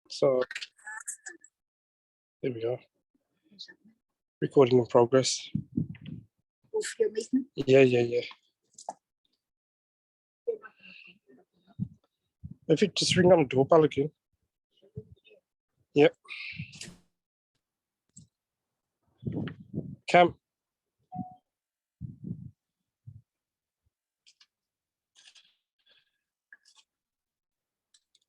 So there we are. Recording in progress. Your meeting? Yeah. If you just ring on the doorbell again. Yep. Cam.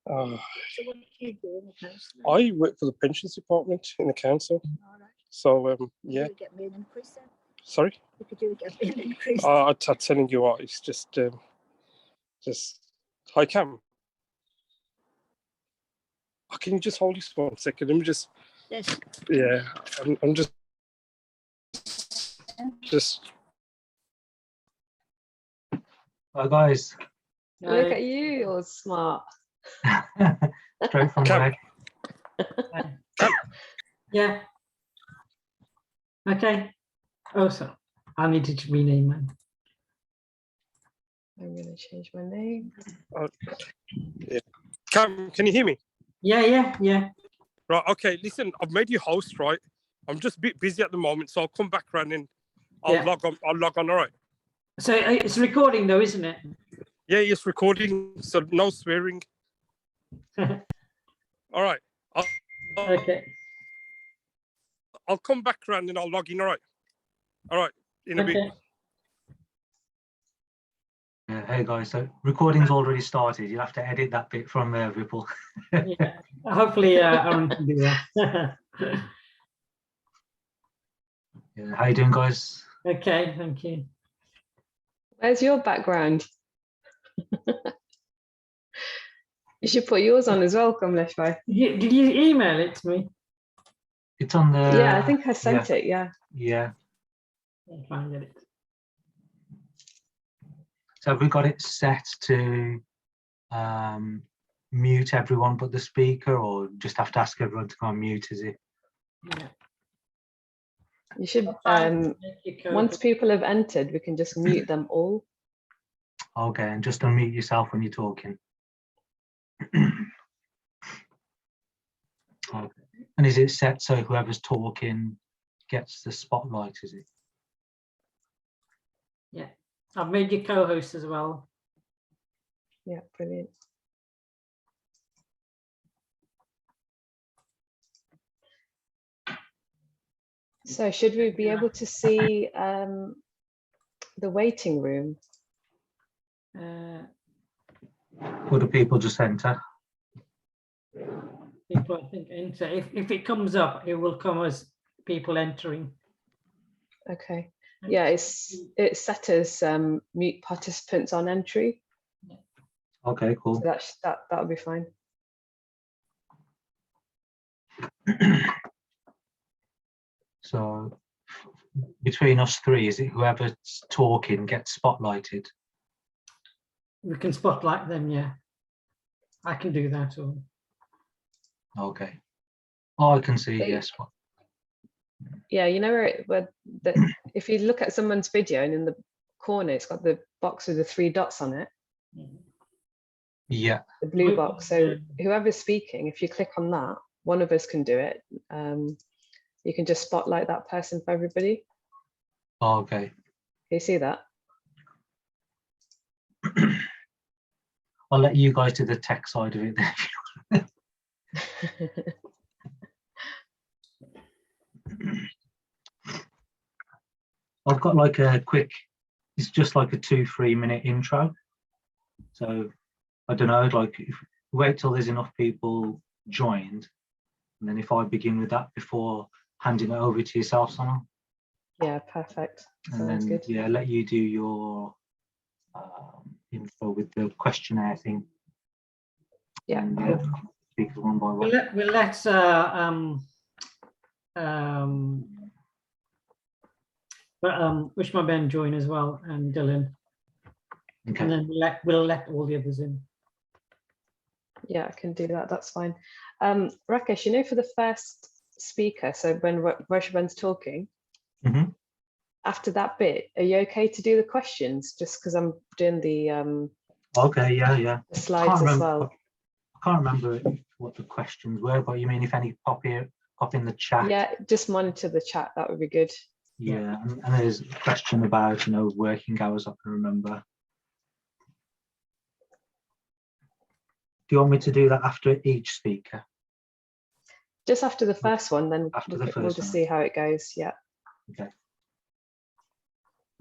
So what do you do in the council? I work for the pensions department in the council. All right. So yeah. You get me an increase then? Sorry. You could do get me an increase. I'm telling you what, it's just hi Cam. Oh, can you just hold this 1 second? Let me just. Yes. Yeah, I'm just. Hi guys. Look at you, you're smart. Straight from Cam. work. Yeah. Okay. Oh, so I need to rename mine. I'm going to change my name. Yeah. Cam, can you hear me? Yeah. Right. Okay. Listen, I've made you host. Right. I'm just a bit busy at the moment, so I'll come back around and I'll log on. All right. So it's recording though, isn't it? Yeah, it's recording, so no swearing. All right. Okay. I'll come back around and I'll log in. All right. In a bit. Yeah, hey guys, so recording's already started. You'll have to edit that bit from Ripple. Yeah. Hopefully Aaron can do that. Yeah, how you doing guys? Okay, thank you. Where's your background? You should put yours on as well, Kamleshbhai. Did you email it to me? It's on the... Yeah, I think I sent it, yeah. Yeah. I'll try and get it. So have we got it set to mute everyone but the speaker, or just have to ask everyone to go on mute, is it? Yeah. You should, once people have entered, we can just mute them all. Okay, and just unmute yourself when you're talking. Okay. And is it set so whoever's talking gets the spotlight, is it? Yeah. I've made you co-host as well. Yeah, brilliant. So should we be able to see the waiting room? Or do people just enter? People, I think, enter. If it comes up, it will come as people entering. Okay. Yeah, it's set as mute participants on entry. Okay, cool. So that'll be fine. So between us three, is it whoever's talking gets spotlighted? We can spotlight them, yeah. I can do that. Or Okay. Oh, I can see, So yes. yeah, you know where if you look at someone's video and in the corner, it's got the box with the 3 dots on it. Yeah. The blue box. So whoever's speaking, if you click on that, one of us can do it. You can just spotlight that person for everybody. Oh, okay. Can you see that? I'll let you guys do the tech side of it then. I've got like a quick, it's just like a 2-3 minute intro. So I don't know, like if wait till there's enough people joined, and then if I begin with that before handing it over to yourself, Sana. Yeah, perfect. And Sounds then good. yeah, let you do your info with the questionnaire thing. Yeah, And, cool. speakers one by one. we'll let Ushma Ben join as well, and Dylan. Okay. And then we'll let all the others in. Yeah, I can do that. That's fine. Rakesh, you know, for the first speaker, so when Roshaben's talking, Mhm. after that bit, are you okay to do the questions? Just because I'm doing the Okay, yeah. slides as well. I can't remember what the questions were, but you mean if any pop in the chat? Yeah, just monitor the chat. That would be good. Yeah, and there's a question about, working hours, I can remember. Do you want me to do that after each speaker? Just after the first one, then After we'll the first just one. see how it goes. Yeah. Okay.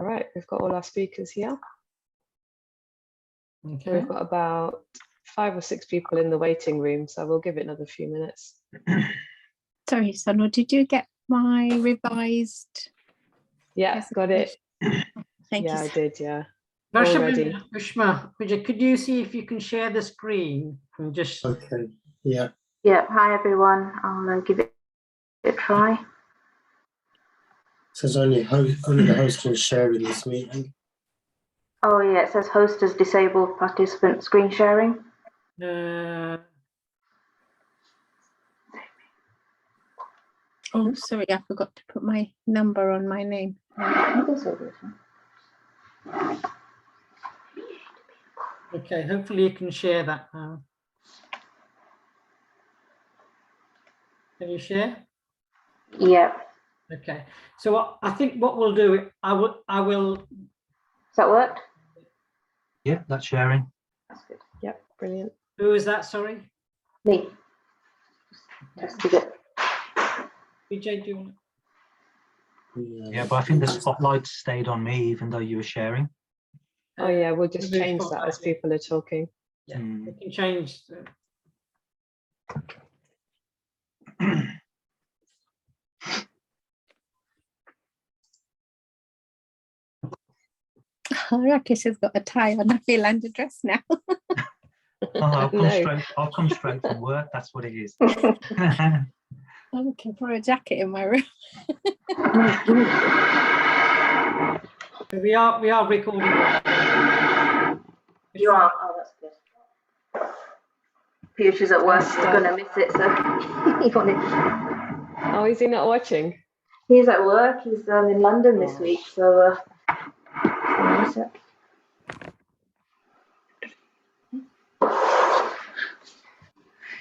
All right, we've got all our speakers here. Okay. We've got about 5 or 6 people in the waiting room, so we'll give it another few minutes. Sorry, Sonal, did you get my revised? Yeah, got it. Thank Yeah, I you. did. Yeah. Already. Ushma, could you see if you can share the screen and just? Okay. Yeah. Yeah, hi everyone. I'll give it a try. Says only the host can share in this meeting. Oh yeah, it says host has disabled participant screen sharing. Oh, sorry, I forgot to put my number on my name. Okay, hopefully you can share that now. Can you share? Yeah. Okay, so I think what we'll do, I will. Does that work? Yeah, that's sharing. That's good. Yep, brilliant. Who is that? Sorry, Me. Tested it. BJ, do you want? Yeah, but I think the spotlight stayed on me even though you were sharing. Oh yeah, we'll just Remove change that spotlight, as people are talking. Yeah, we can change. Rakesh has got a tie on. I feel underdressed now. I'll come No. straight. I'll come straight from work. That's what it is. I'm looking for a jacket in my room. We are recording. You are. Oh, that's good. Piyush at work. He's gonna miss it, so he wanted. Oh, is he not watching? He's at work. He's in London this week, so miss it.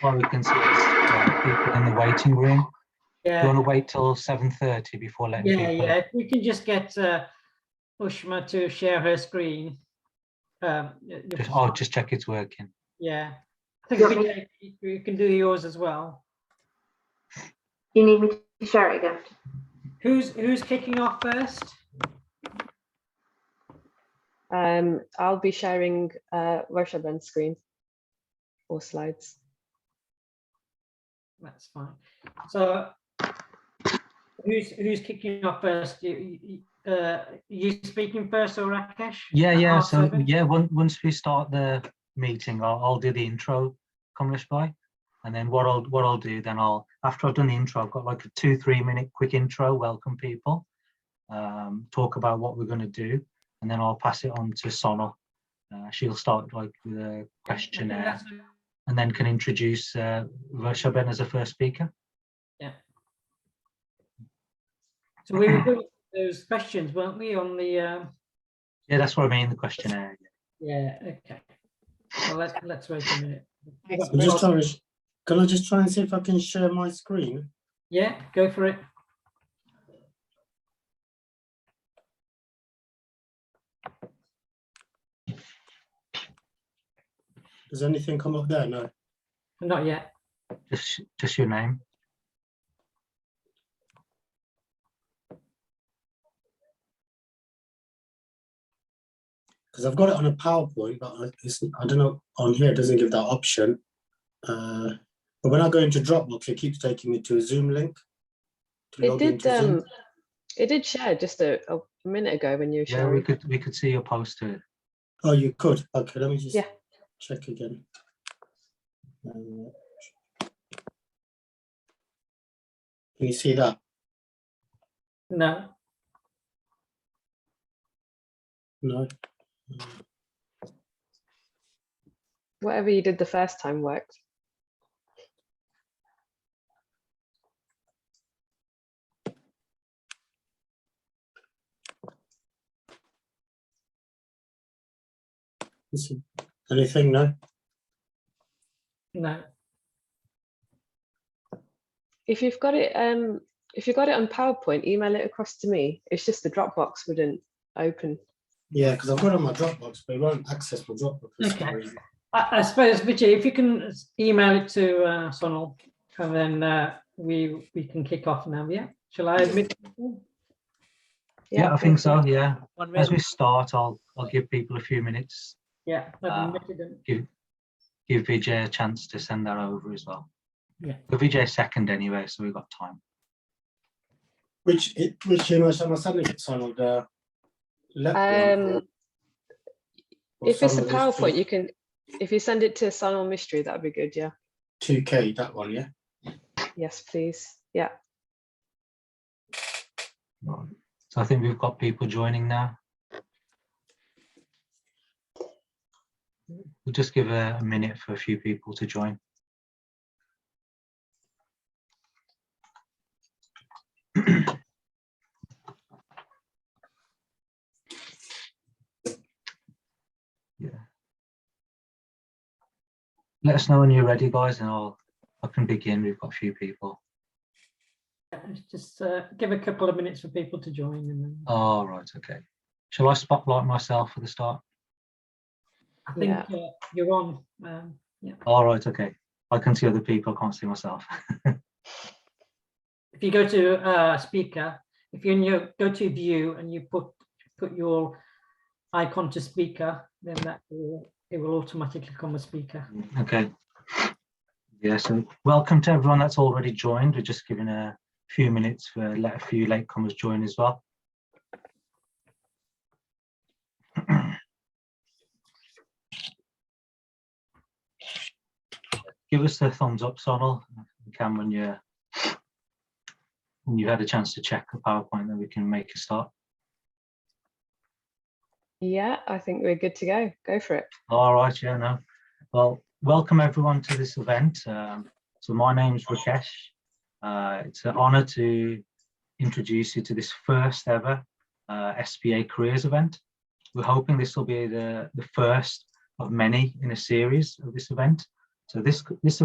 Well, we can see people in the waiting room. Do you Yeah, want to wait till 7:30 before letting people? yeah. If we can just get Ushma to share her screen. I'll just check it's working. Yeah, I think you can do yours as well. You need me to share it again? Who's kicking off first? I'll be sharing Roshaben's screen or slides. That's fine. So who's kicking off first? You speaking first or Rakesh? Yeah. At So 7:30? yeah, once we start the meeting, I'll do the intro, Kamlesh Bhai, and then what I'll do then after I've done the intro, I've got like a 2-3 minute quick intro, welcome people, talk about what we're going to do, and then I'll pass it on to Sonal. She'll start like with a questionnaire, and then can introduce Roshaben as a first speaker. Yeah. So we were doing those questions, weren't we, on the? Yeah, that's what I mean, the questionnaire. Yeah. Okay. Well, let's wait a minute. Can I just try and see if I can share my screen? Yeah, go for it. Does anything come up there? No. Not yet. Just your name. Because I've got it on a PowerPoint, but I don't know, on here it doesn't give that option. But when I go into Dropbox, it keeps taking me to a Zoom link. It did share just a minute ago when you were sharing. Yeah, we could see your poster. Oh, you could. Okay, let me just Yeah. check again. Can you see that? No. No. Whatever you did the first time worked. Anything? No. No. If you've got it, if you got it on PowerPoint, email it across to me. It's just the Dropbox wouldn't open. Yeah, because I've got it on my Dropbox, but it won't access my Dropbox for some Okay. reason. I suppose, Vijay, if you can email it to Sonal, and then we can kick off now. Yeah. Shall I admit? Yeah, I go think for so. it. Yeah. As we start, I'll give people a few minutes. Yeah. I've admitted them. Give Vijay a chance to send that over as well. Yeah. But Vijay's second anyway, so we've got time. Which email shall I send it, Sonal? The left one? Or If it's a Sonal PowerPoint, Mystery? you can. If you send it to Sonal Mystery, that'd be good. Yeah. 2K, that one, yeah? Yes, please. Yeah. Right. So I think we've got people joining now. We'll just give a minute for a few people to join. Yeah. Let us know when you're ready, guys, and I can begin. We've got a few people. Just give a couple of minutes for people to join. And then Oh, right, okay. Shall I spotlight myself for the start? I think you're on. Yeah. All right, okay. I can see other people, I can't see myself. If you go to speaker, if you go to view and you put your icon to speaker, then it will automatically come a speaker. Okay. Yeah, so welcome to everyone that's already joined. We're just giving a few minutes for let a few latecomers join as well. Give us a thumbs up, Sonal, Cam, when you've had a chance to check the PowerPoint, then we can make a start. Yeah, I think we're good to go. Go for it. All right, yeah, no. Well, welcome everyone to this event. So my name's Rakesh. It's an honor to introduce you to this first ever SPA careers event. We're hoping this will be the first of many in a series of this event. So this careers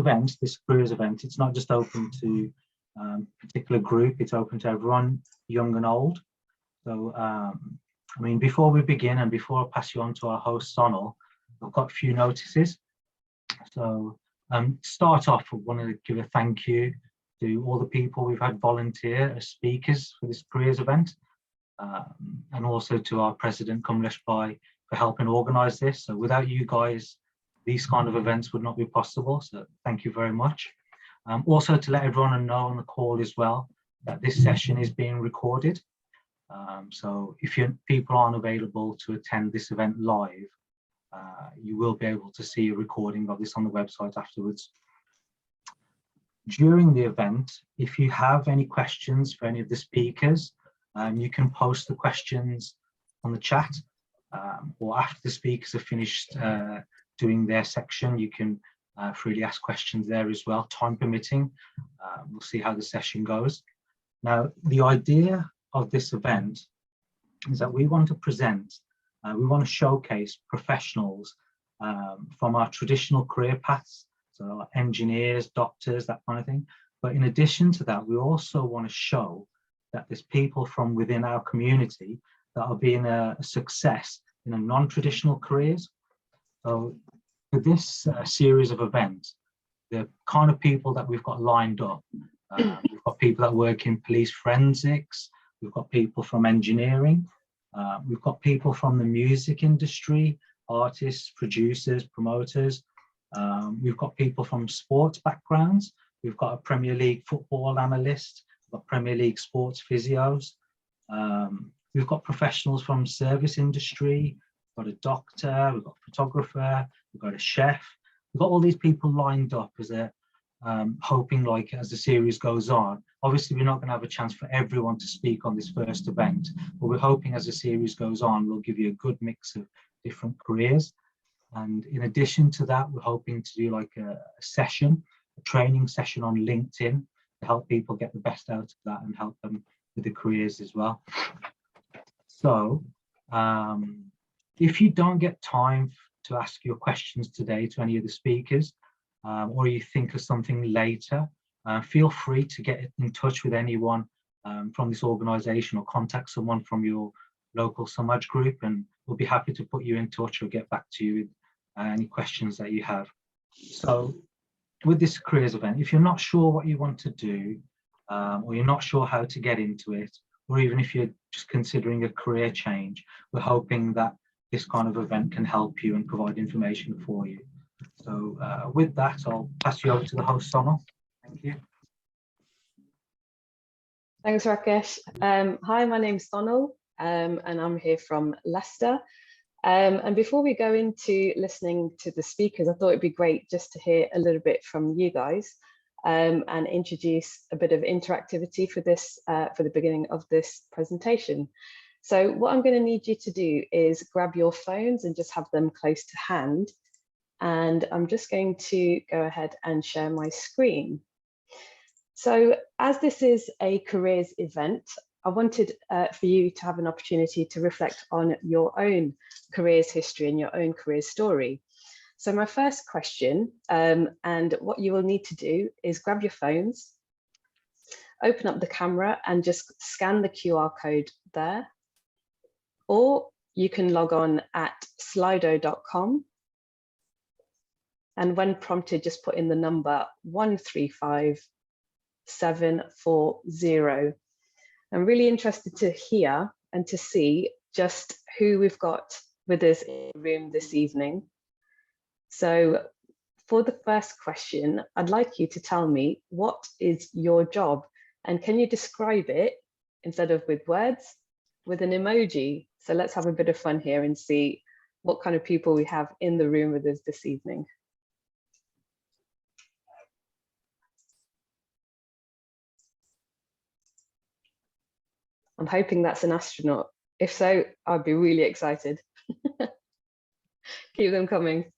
event, it's not just open to a particular group, it's open to everyone, young and old. So, I mean, before we begin and before I pass you on to our host, Sonal, I've got a few notices. So, start off, I want to give a thank you to all the people we've had volunteer as speakers for this careers event, and also to our president, Kamlesh Bhai, for helping organise this. So without you guys, these kind of events would not be possible. So thank you very much. Also to let everyone know on the call as well that this session is being recorded. So if people aren't available to attend this event live, you will be able to see a recording of this on the website afterwards. During the event, if you have any questions for any of the speakers, you can post the questions on the chat, or after the speakers have finished doing their section, you can freely ask questions there as well, time permitting. We'll see how the session goes. Now, the idea of this event is that we want to present, we want to showcase professionals from our traditional career paths, so engineers, doctors, that kind of thing. But in addition to that, we also want to show that there's people from within our community that are being a success in a non-traditional careers. So for this series of events, the kind of people that we've got lined up, we've got people that work in police forensics, we've got people from engineering, we've got people from the music industry, artists, producers, promoters, we've got people from sports backgrounds, we've got a Premier League football analyst, we've got Premier League sports physios, we've got professionals from service industry, we've got a doctor, we've got a photographer, we've got a chef, we've got all these people lined up as a hoping, like, as the series goes on. Obviously we're not going to have a chance for everyone to speak on this first event, but we're hoping as the series goes on we'll give you a good mix of different careers. And in addition to that, we're hoping to do like a session, a training session on LinkedIn to help people get the best out of that and help them with the careers as well. So if you don't get time to ask your questions today to any of the speakers, or you think of something later, feel free to get in touch with anyone from this organisation or contact someone from your local Samaj group, and we'll be happy to put you in touch or get back to you with any questions that you have. So with this careers event, if you're not sure what you want to do, or you're not sure how to get into it, or even if you're just considering a career change, we're hoping that this kind of event can help you and provide information for you. So with that, I'll pass you over to the host, Sonal. Thank you. Thanks, Rakesh. Hi, my name's Sonal, and I'm here from Leicester. And before we go into listening to the speakers, I thought it'd be great just to hear a little bit from you guys and introduce a bit of interactivity for this, for the beginning of this presentation. So what I'm going to need you to do is grab your phones and just have them close to hand. And I'm just going to go ahead and share my screen. So as this is a careers event, I wanted for you to have an opportunity to reflect on your own careers history and your own career story. So my first question, and what you will need to do is grab your phones, open up the camera and just scan the QR code there. Or you can log on at slido.com. And when prompted, just put in the number 135740. I'm really interested to hear and to see just who we've got with us in the room this evening. So for the first question, I'd like you to tell me, what is your job? And can you describe it, instead of with words, with an emoji? So let's have a bit of fun here and see what kind of people we have in the room with us this evening. I'm hoping that's an astronaut. If so, I'd be really excited. Keep them coming.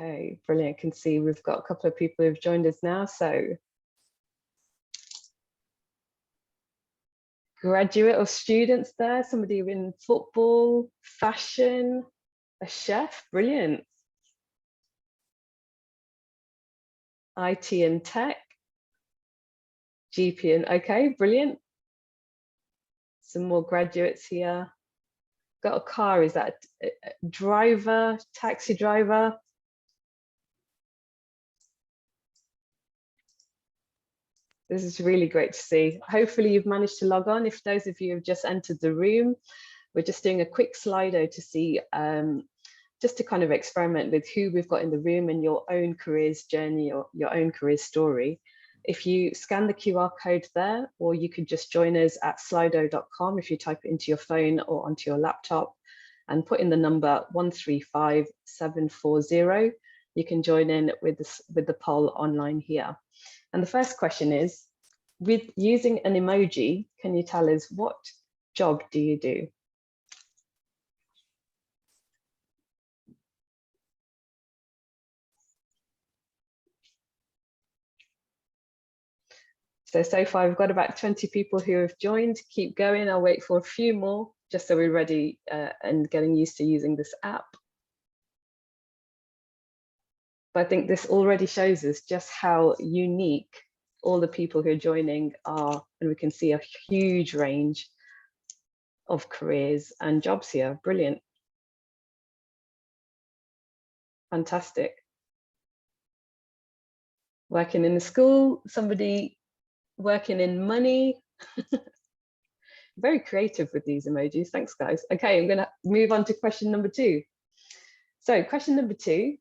Okay, brilliant. I can see we've got a couple of people who've joined us now. So graduate or students there, somebody in football, fashion, a chef, brilliant. IT and tech, GP and, okay, brilliant. Some more graduates here. Got a car, is that a driver, taxi driver? This is really great to see. Hopefully you've managed to log on. If those of you have just entered the room, we're just doing a quick Slido to see, just to kind of experiment with who we've got in the room and your own careers journey or your own career story. If you scan the QR code there, or you could just join us at slido.com if you type it into your phone or onto your laptop and put in the number 135740, you can join in with the poll online here. And the first question is, with using an emoji, can you tell us what job do you do? So far we've got about 20 people who have joined. Keep going, I'll wait for a few more, just so we're ready and getting used to using this app. But I think this already shows us just how unique all the people who are joining are, and we can see a huge range of careers and jobs here. Brilliant. Fantastic. Working in the school, somebody working in money. Very creative with these emojis. Thanks, guys. Okay, I'm going to move on to question number 2. So question number 2,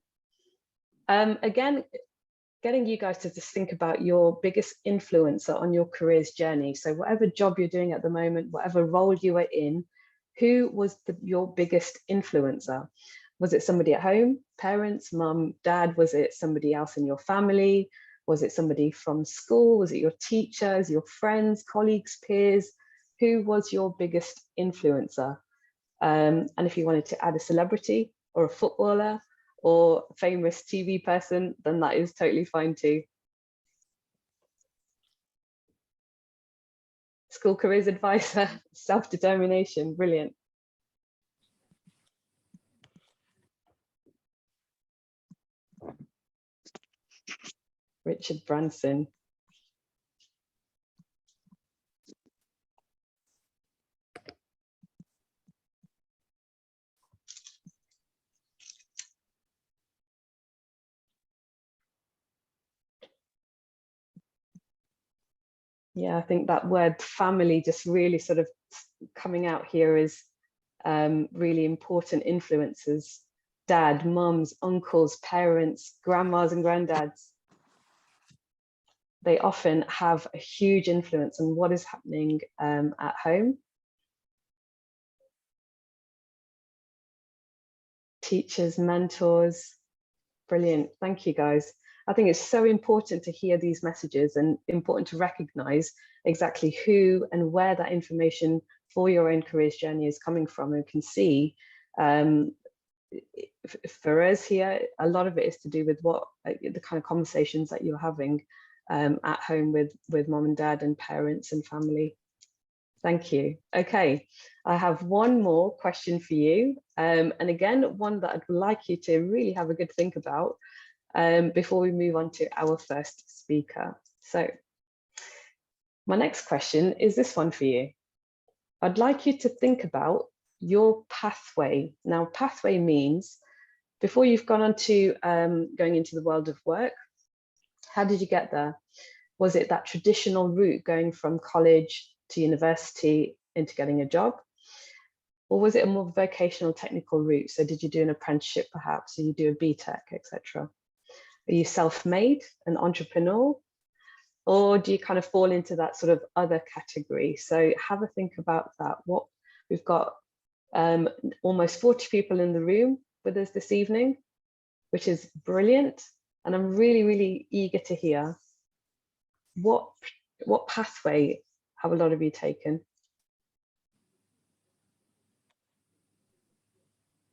again, getting you guys to just think about your biggest influencer on your career's journey. So whatever job you're doing at the moment, whatever role you were in, who was your biggest influencer? Was it somebody at home, parents, mum, dad? Was it somebody else in your family? Was it somebody from school? Was it your teachers, your friends, colleagues, peers? Who was your biggest influencer? And if you wanted to add a celebrity or a footballer or a famous TV person, then that is totally fine too. School careers advisor, self-determination, brilliant. Richard Branson. Yeah, I think that word family just really sort of coming out here is really important influences. Dad, mums, uncles, parents, grandmas and granddads. They often have a huge influence on what is happening at home. Teachers, mentors, brilliant. Thank you, guys. I think it's so important to hear these messages and important to recognize exactly who and where that information for your own careers journey is coming from, and can see for us here, a lot of it is to do with what the kind of conversations that you're having at home with mom and dad and parents and family. Thank you. Okay, I have one more question for you. And again, one that I'd like you to really have a good think about before we move on to our first speaker. So my next question is this one for you. I'd like you to think about your pathway. Now, pathway means before you've gone on to going into the world of work, how did you get there? Was it that traditional route going from college to university into getting a job? Or was it a more vocational technical route? So did you do an apprenticeship perhaps, or you do a BTEC, etc.? Are you self-made, an entrepreneur? Or do you kind of fall into that sort of other category? So have a think about that. What we've got almost 40 people in the room with us this evening, which is brilliant. And I'm really, really eager to hear what pathway have a lot of you taken?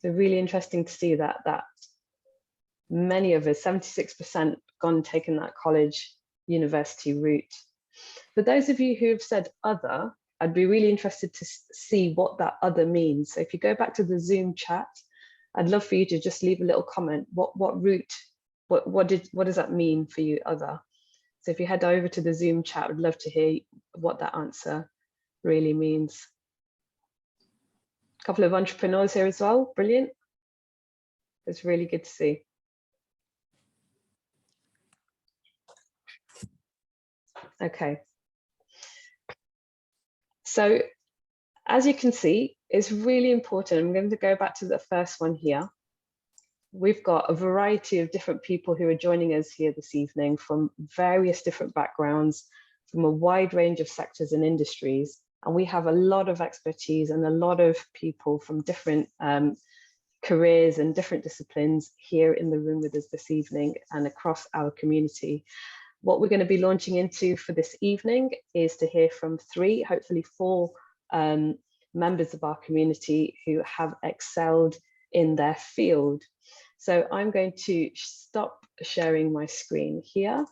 So really interesting to see that many of us, 76%, gone taken that college university route. For those of you who have said other, I'd be really interested to see what that other means. So if you go back to the Zoom chat, I'd love for you to just leave a little comment. What route, what does that mean for you, other? So if you head over to the Zoom chat, I'd love to hear what that answer really means. A couple of entrepreneurs here as well, brilliant. It's really good to see. Okay. So as you can see, it's really important. I'm going to go back to the first one here. We've got a variety of different people who are joining us here this evening from various different backgrounds, from a wide range of sectors and industries. And we have a lot of expertise and a lot of people from different careers and different disciplines here in the room with us this evening and across our community. What we're going to be launching into for this evening is to hear from 3, hopefully 4 members of our community who have excelled in their field. So I'm going to stop sharing my screen here,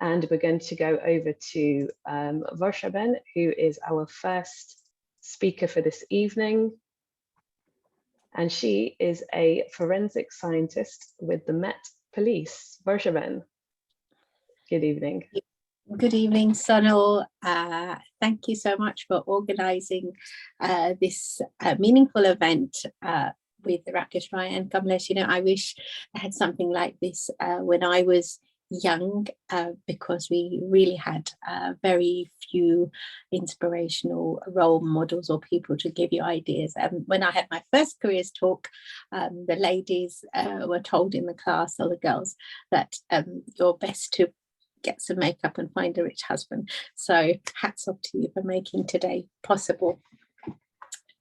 and we're going to go over to Varshaben, who is our first speaker for this evening. And she is a forensic scientist with the Met Police. Varshaben, good evening. Good evening, Sonal. Thank you so much for organising this meaningful event with Rakesh Rai and Kamlesh. You know, I wish I had something like this when I was young, because we really had very few inspirational role models or people to give you ideas. When I had my first careers talk, the ladies were told in the class, or the girls, that you're best to get some makeup and find a rich husband. So hats off to you for making today possible.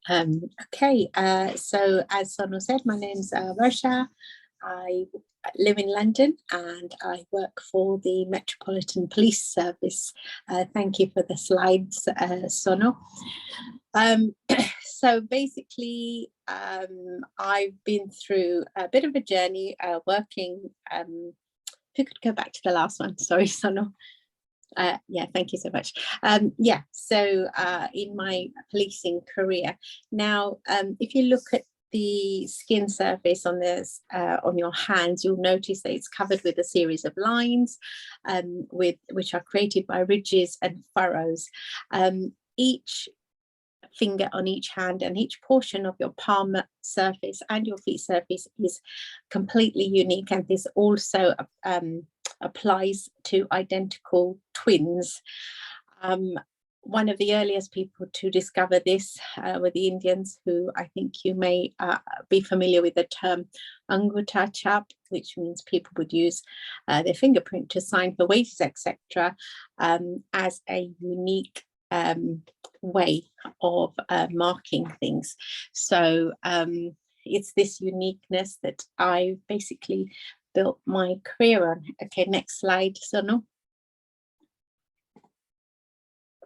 Okay, so as Sonal said, my name's Varsha. I live in London and I work for the Metropolitan Police Service. Thank you for the slides, Sonal. So basically, I've been through a bit of a journey working. If you could go back to the last one, sorry, Sonal. Yeah, thank you so much. Yeah, so in my policing career, now, if you look at the skin surface on this on your hands, you'll notice that it's covered with a series of lines which are created by ridges and furrows. Each finger on each hand and each portion of your palm surface and your feet surface is completely unique, and this also applies to identical twins. One of the earliest people to discover this were the Indians, who I think you may be familiar with the term Angutha Chap, which means people would use their fingerprint to sign for wages, etc., as a unique way of marking things. So it's this uniqueness that I basically built my career on. Okay, next slide, Sonal.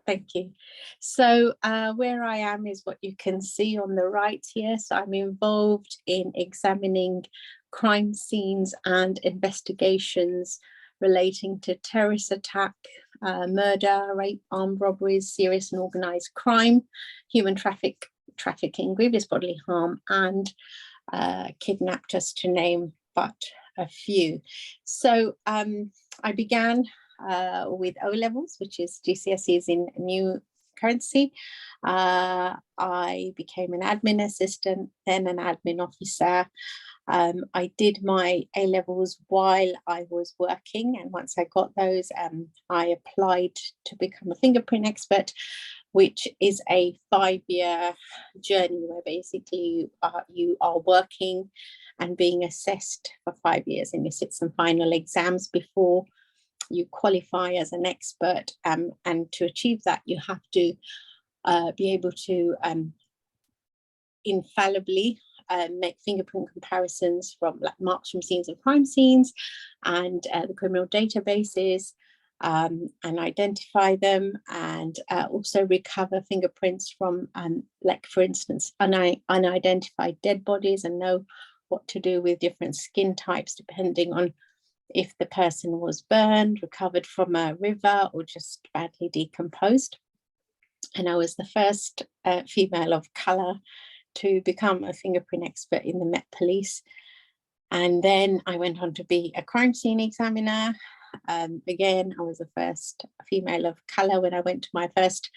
Thank you. So where I am is what you can see on the right here. So I'm involved in examining crime scenes and investigations relating to terrorist attack, murder, rape, armed robberies, serious and organized crime, human trafficking, grievous bodily harm, and kidnap, just to name but a few. So I began with O levels, which is GCSEs in new currency. I became an admin assistant, then an admin officer. I did my A levels while I was working, and once I got those, I applied to become a fingerprint expert, which is a 5-year journey where basically you are working and being assessed for 5 years, and you sit some final exams before you qualify as an expert, and to achieve that you have to be able to infallibly make fingerprint comparisons from marks from scenes of crime scenes and the criminal databases, and identify them, and also recover fingerprints from like, for instance, unidentified dead bodies, and know what to do with different skin types depending on if the person was burned, recovered from a river, or just badly decomposed. And I was the first female of colour to become a fingerprint expert in the Met Police. And then I went on to be a crime scene examiner. Again, I was the first female of colour when I went to my first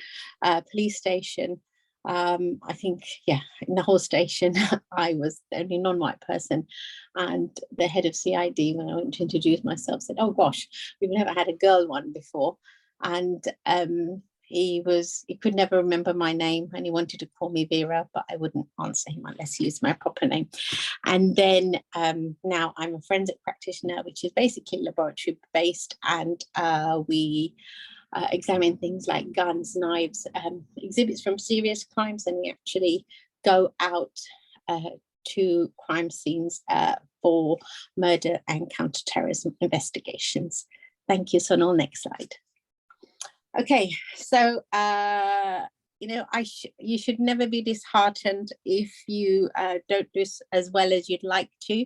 police station. I think, yeah, in the whole station, I was the only non-white person, and the head of CID, when I went to introduce myself, said, "Oh gosh, we've never had a girl one before." And he could never remember my name, and he wanted to call me Vera, but I wouldn't answer him unless he used my proper name. And then now I'm a forensic practitioner, which is basically laboratory based, and we examine things like guns, knives, exhibits from serious crimes, and we actually go out to crime scenes for murder and counterterrorism investigations. Thank you, Sonal. Next slide. Okay, so you know, you should never be disheartened if you don't do as well as you'd like to.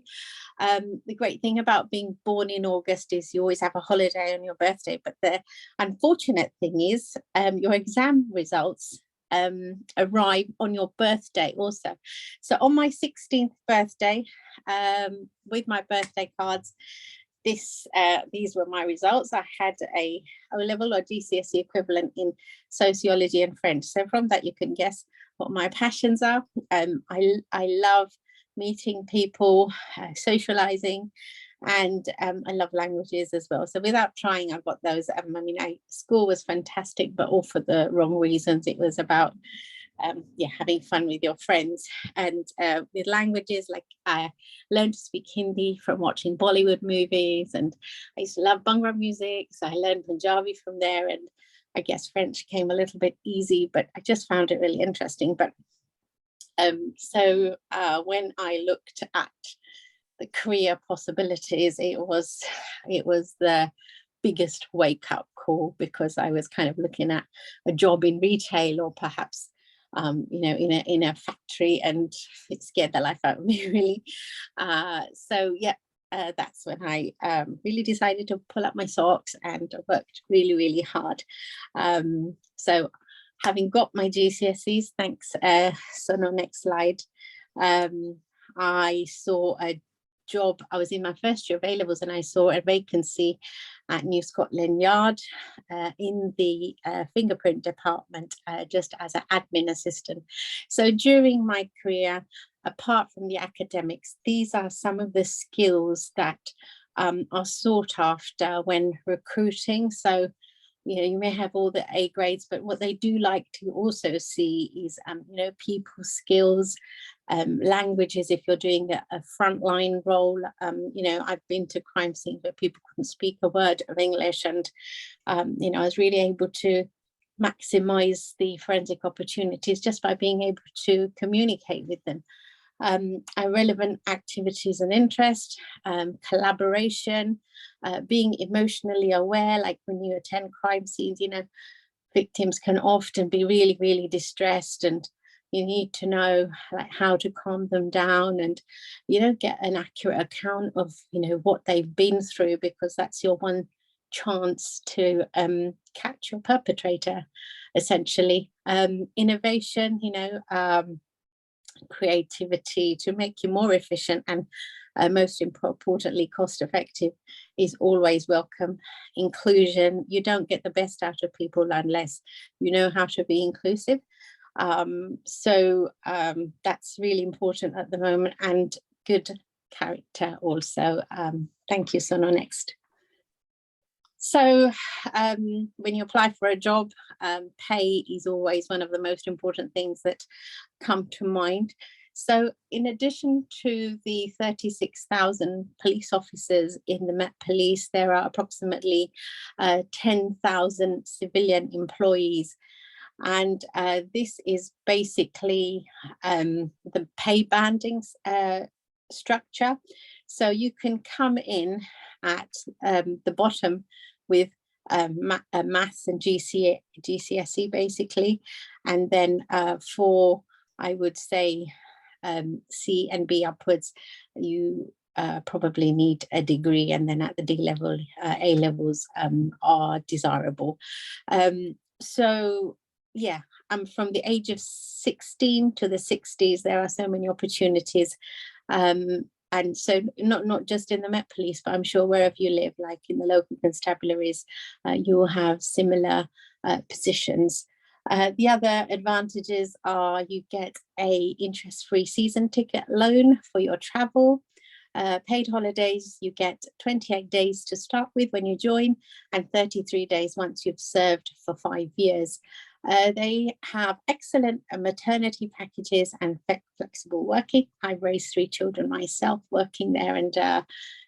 The great thing about being born in August is you always have a holiday on your birthday, but the unfortunate thing is your exam results arrive on your birthday also. So on my 16th birthday, with my birthday cards, these were my results. I had a O-level or GCSE equivalent in sociology and French. So from that, you can guess what my passions are. I love meeting people, socializing, and I love languages as well. So without trying, I got those. I mean, school was fantastic, but all for the wrong reasons. It was about having fun with your friends. And with languages, like I learned to speak Hindi from watching Bollywood movies, and I used to love Bhangra music, so I learned Punjabi from there, and I guess French came a little bit easy, but I just found it really interesting. But so when I looked at the career possibilities, it was the biggest wake-up call, because I was kind of looking at a job in retail, or perhaps you know, in a factory, and it scared the life out of me, really. So yeah, that's when I really decided to pull up my socks and worked really, really hard. So having got my GCSEs, thanks, Sonal, next slide, I saw a job, I was in my first year of A-levels, and I saw a vacancy at New Scotland Yard in the fingerprint department, just as an admin assistant. So during my career, apart from the academics, these are some of the skills that are sought after when recruiting. So, you know, you may have all the A grades, but what they do like to also see is, you know, people skills, languages. If you're doing a frontline role, you know, I've been to crime scenes where people couldn't speak a word of English, and you know, I was really able to maximize the forensic opportunities just by being able to communicate with them. Relevant activities and interest, collaboration, being emotionally aware, like when you attend crime scenes, you know, victims can often be really, really distressed, and you need to know like how to calm them down and, you know, get an accurate account of, you know, what they've been through, because that's your one chance to catch your perpetrator, essentially. Innovation, you know, creativity to make you more efficient and most importantly cost effective is always welcome. Inclusion, you don't get the best out of people unless you know how to be inclusive. So that's really important at the moment, and good character also. Thank you, Sono. Next. So when you apply for a job, pay is always one of the most important things that come to mind. So in addition to the 36,000 police officers in the Met Police, there are approximately 10,000 civilian employees. And this is basically the pay bandings structure. So you can come in at the bottom with maths and GCSE basically, and then for, I would say, C and B upwards, you probably need a degree, and then at the D level, A levels are desirable. So yeah, from the age of 16 to the 60s, there are so many opportunities. And so not just in the Met Police, but I'm sure wherever you live, like in the local constabularies, you will have similar positions. The other advantages are you get a interest-free season ticket loan for your travel. Paid holidays, you get 28 days to start with when you join, and 33 days once you've served for 5 years. They have excellent maternity packages and flexible working. I've raised 3 children myself working there, and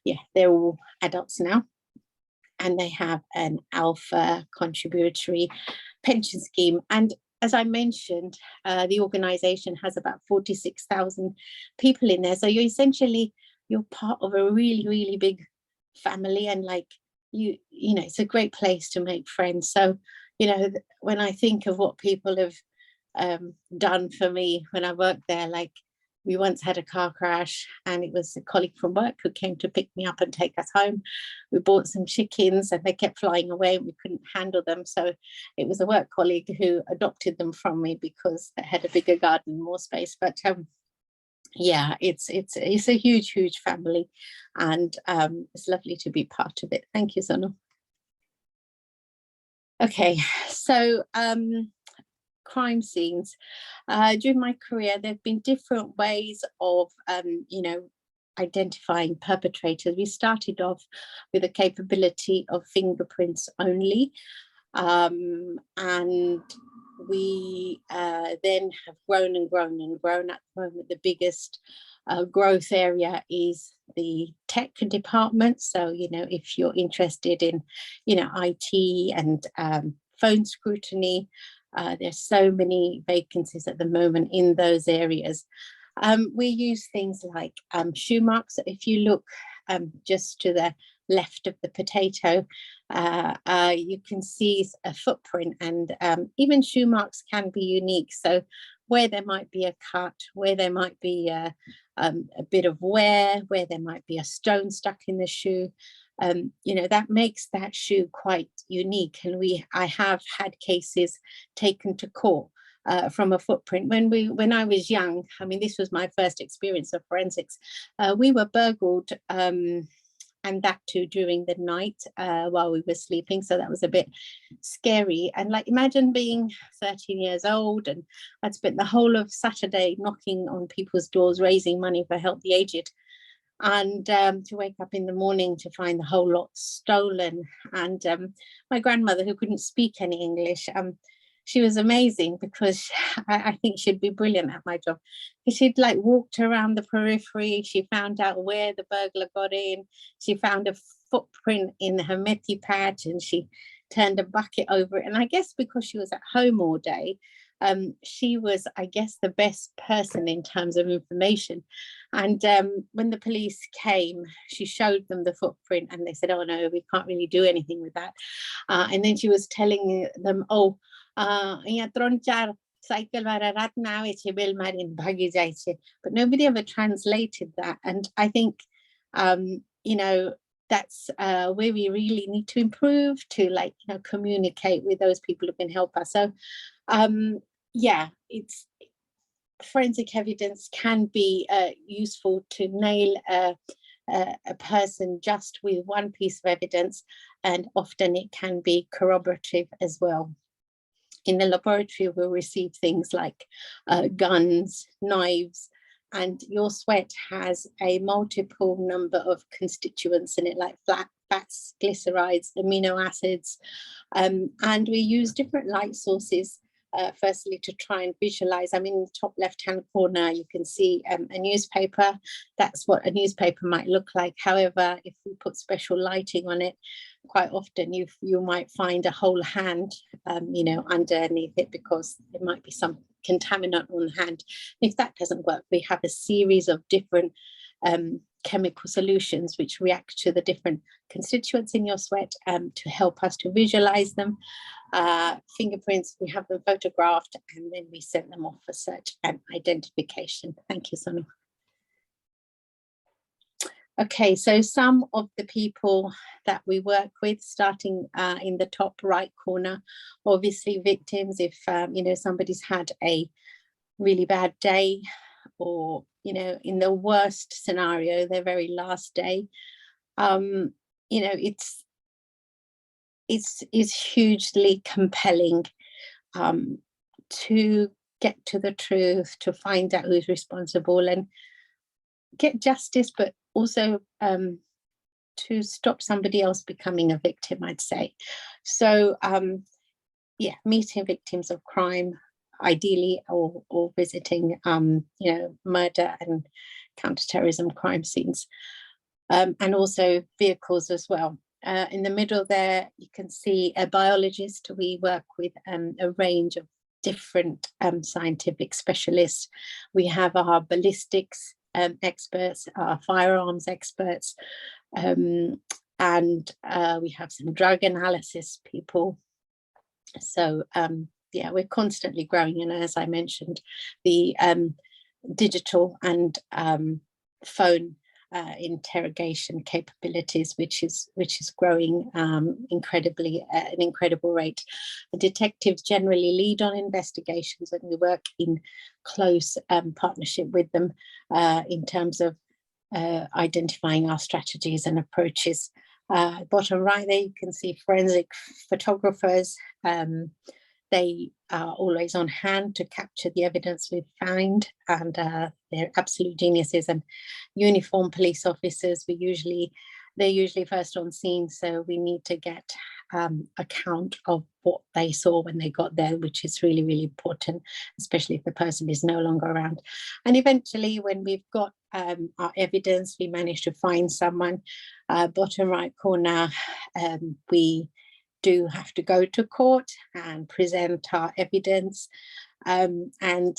yeah, they're all adults now. And they have an alpha contributory pension scheme. And as I mentioned, the organization has about 46,000 people in there. So you're part of a really, really big family, and like you know, it's a great place to make friends. So, you know, when I think of what people have done for me when I worked there, like we once had a car crash, and it was a colleague from work who came to pick me up and take us home. We bought some chickens and they kept flying away and we couldn't handle them. So it was a work colleague who adopted them from me because they had a bigger garden, more space. But yeah, it's a huge family, and it's lovely to be part of it. Thank you, Sono. Okay, so crime scenes. During my career, there have been different ways of, you know, identifying perpetrators. We started off with a capability of fingerprints only, and we then have grown and grown and grown. At the moment, the biggest growth area is the tech department. So, you know, if you're interested in, you know, IT and phone scrutiny, there's so many vacancies at the moment in those areas. We use things like shoe marks. If you look just to the left of the potato, you can see a footprint, and even shoe marks can be unique. So where there might be a cut, where there might be a bit of wear, where there might be a stone stuck in the shoe, you know, that makes that shoe quite unique. And I have had cases taken to court from a footprint. When I was young, I mean, this was my first experience of forensics. We were burgled, and that too during the night while we were sleeping. So that was a bit scary. And like, imagine being 13 years old, and I'd spent the whole of Saturday knocking on people's doors, raising money for Help the Aged. And to wake up in the morning to find the whole lot stolen. And my grandmother, who couldn't speak any English, she was amazing, because I think she'd be brilliant at my job. She'd like walked around the periphery. She found out where the burglar got in. She found a footprint in her methi patch, and she turned a bucket over it. And I guess because she was at home all day, she was, I guess, the best person in terms of information. And when the police came, she showed them the footprint, and they said, oh no, we can't really do anything with that. And then she was telling them, oh, cycle but nobody ever translated that. And I think you know, that's where we really need to improve, to like, you know, communicate with those people who can help us. So yeah, it's forensic evidence can be useful to nail a person just with one piece of evidence, and often it can be corroborative as well. In the laboratory, we'll receive things like guns, knives, and your sweat has a multiple number of constituents in it, like fats, glycerides, amino acids, and we use different light sources. Firstly, to try and visualize. I mean, in the top left-hand corner, you can see a newspaper. That's what a newspaper might look like. However, if we put special lighting on it, quite often you might find a whole hand, you know, underneath it, because there might be some contaminant on the hand. If that doesn't work, we have a series of different chemical solutions which react to the different constituents in your sweat to help us to visualize them. Fingerprints, we have them photographed, and then we send them off for search and identification. Thank you, Sonu. Okay, so some of the people that we work with, starting in the top right corner, obviously victims. If you know, somebody's had a really bad day, or you know, in the worst scenario, their very last day, you know, it's hugely compelling to get to the truth, to find out who's responsible and get justice, but also to stop somebody else becoming a victim, I'd say. So yeah, meeting victims of crime, ideally, or visiting you know, murder and counterterrorism crime scenes, and also vehicles as well. In the middle there, you can see a biologist. We work with a range of different scientific specialists. We have our ballistics experts, our firearms experts, and we have some drug analysis people. So yeah, we're constantly growing, and as I mentioned, the digital and phone interrogation capabilities, which is growing incredibly at an incredible rate. The detectives generally lead on investigations, and we work in close partnership with them in terms of identifying our strategies and approaches. Bottom right there, you can see forensic photographers. They are always on hand to capture the evidence we've found, and they're absolute geniuses. And uniformed police officers, they're usually first on scene, so we need to get account of what they saw when they got there, which is really, really important, especially if the person is no longer around. And eventually, when we've got our evidence, we manage to find someone. Bottom right corner, we do have to go to court and present our evidence, and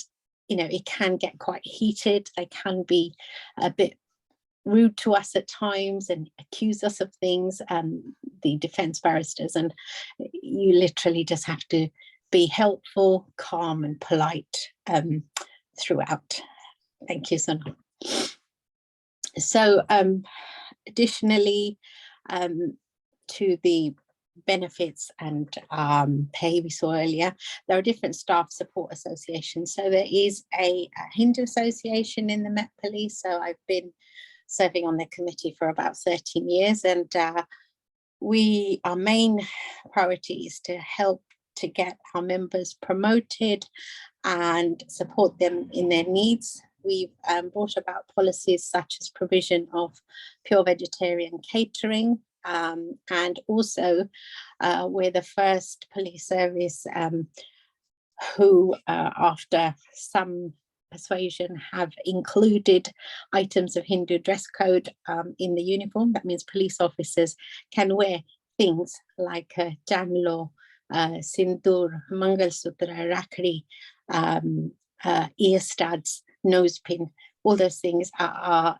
you know, it can get quite heated. They can be a bit rude to us at times and accuse us of things, the defense barristers, and you literally just have to be helpful, calm and polite throughout. Thank you, Sana. So additionally to the benefits and pay we saw earlier, there are different staff support associations. So there is a Hindu association in the Met Police. So I've been serving on their committee for about 13 years. And our main priority is to help to get our members promoted and support them in their needs. We've brought about policies such as provision of pure vegetarian catering, and also we're the first police service who, after some persuasion, have included items of Hindu dress code in the uniform. That means police officers can wear things like janlo, sindoor, mangalsutra, rakri, ear studs, nose pin. All those things are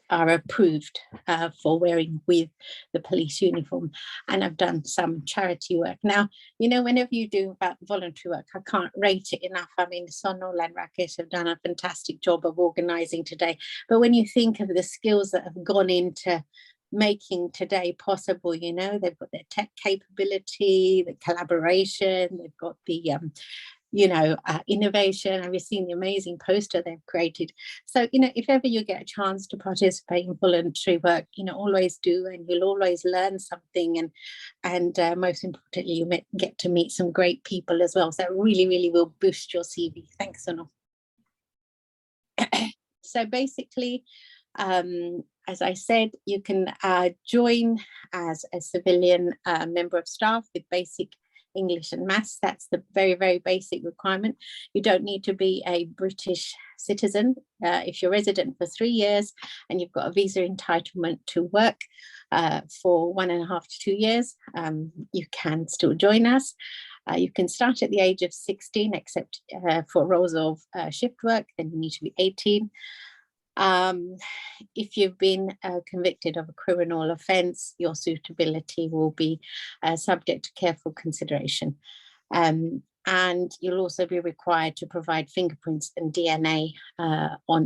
approved for wearing with the police uniform. And I've done some charity work. Now, you know, whenever you do about voluntary work, I can't rate it enough. I mean, Sonal and Rakesh have done a fantastic job of organising today. But when you think of the skills that have gone into making today possible, you know, they've got their tech capability, the collaboration, they've got the innovation. Have you seen the amazing poster they've created? So, you know, if ever you get a chance to participate in voluntary work, you know, always do, and you'll always learn something. And most importantly, you get to meet some great people as well. So it really, really will boost your CV. Thanks, Sonal. So basically, as I said, you can join as a civilian member of staff with basic English and maths. That's the very, very basic requirement. You don't need to be a British citizen. If you're resident for 3 years and you've got a visa entitlement to work for 1.5 to 2 years, you can still join us. You can start at the age of 16, except for roles of shift work, then you need to be 18. If you've been convicted of a criminal offence, your suitability will be subject to careful consideration. And you'll also be required to provide fingerprints and DNA in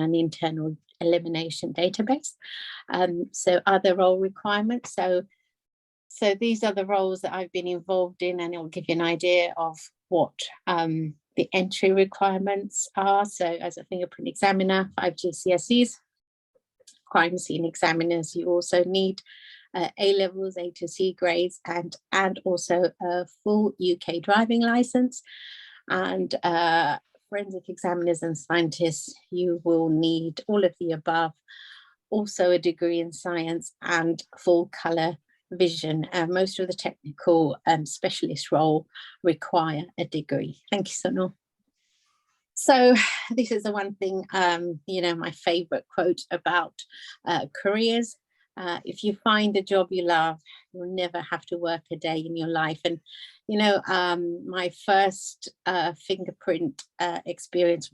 an internal elimination database. So other role requirements. So these are the roles that I've been involved in, and it will give you an idea of what the entry requirements are. So as a fingerprint examiner, 5 GCSEs, crime scene examiners, you also need A-levels, A to C grades, and also a full UK driving license. And forensic examiners and scientists, you will need all of the above, also a degree in science and full colour vision. Most of the technical specialist role require a degree. Thank you, Sonal. So this is the one thing, my favorite quote about careers. If you find a job you love, you'll never have to work a day in your life. And, my first fingerprint experience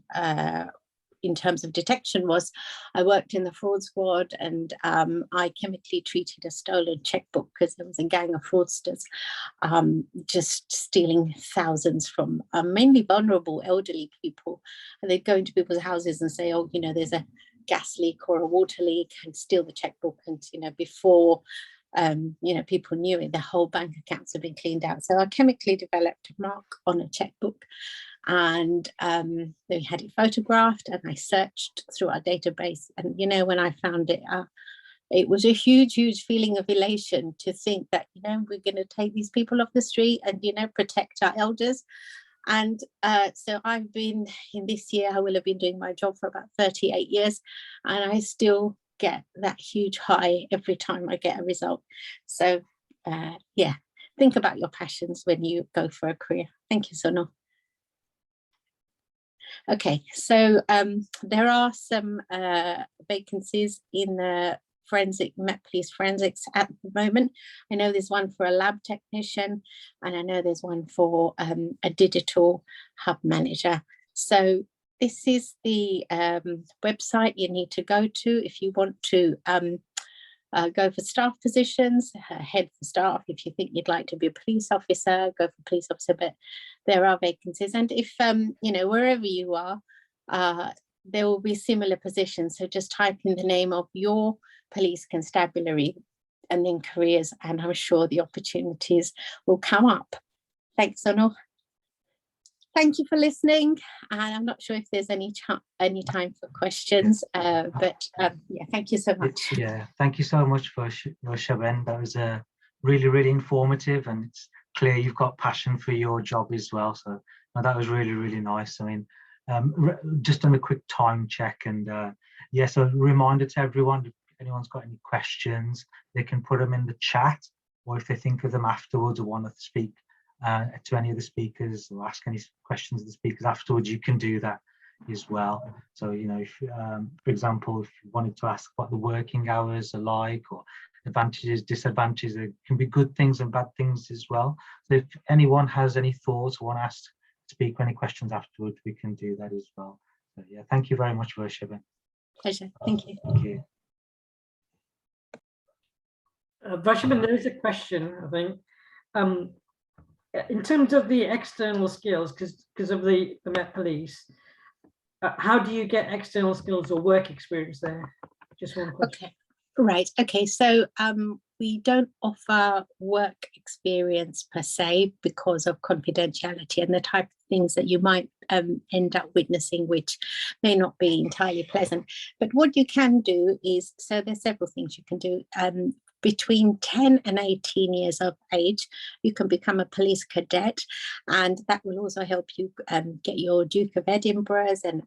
in terms of detection was I worked in the fraud squad, and I chemically treated a stolen checkbook because there was a gang of fraudsters just stealing thousands from mainly vulnerable elderly people. And they'd go into people's houses and say, oh, there's a gas leak or a water leak, and steal the checkbook. And, before people knew it, their whole bank accounts had been cleaned out. So I chemically developed a mark on a checkbook, and we had it photographed, and I searched through our database. And when I found it, it was a huge, huge feeling of elation to think that we're going to take these people off the street and protect our elders. And so I've been, in this year I will have been doing my job for about 38 years, and I still get that huge high every time I get a result. So think about your passions when you go for a career. Thank you, Sonal. Okay, so there are some vacancies in the Met Police forensics at the moment. I know there's one for a lab technician, and I know there's one for a digital hub manager. So this is the website you need to go to if you want to go for staff positions, head for staff. If you think you'd like to be a police officer, go for police officer, but there are vacancies. And if, wherever you are, there will be similar positions. So just type in the name of your police constabulary and then careers, and I'm sure the opportunities will come up. Thanks, Sonal. Thank you for listening, and I'm not sure if there's any time for questions, but yeah, thank you so much. Yeah, thank you so much for Shaben. That was really, really informative, and it's clear you've got passion for your job as well. So that was really, really nice. I mean, just done a quick time check, and yeah, so a reminder to everyone, if anyone's got any questions, they can put them in the chat, or if they think of them afterwards or want to speak to any of the speakers or ask any questions of the speakers afterwards, you can do that as well. So, you know, if, for example, if you wanted to ask what the working hours are like, or advantages, disadvantages, there can be good things and bad things as well. So if anyone has any thoughts or want to ask, speak or any questions afterwards, we can do that as well. So yeah, thank you very much, Varshaben. Pleasure. Thank you. Thank you. Varshaben, there is a question, I think. In terms of the external skills, because of the Met Police, how do you get external skills or work experience there? Just one question. Okay, right. Okay, so we don't offer work experience per se because of confidentiality and the type of things that you might end up witnessing, which may not be entirely pleasant. But what you can do is, so there's several things you can do. Between 10 and 18 years of age, you can become a police cadet, and that will also help you get your Duke of Edinburgh's, and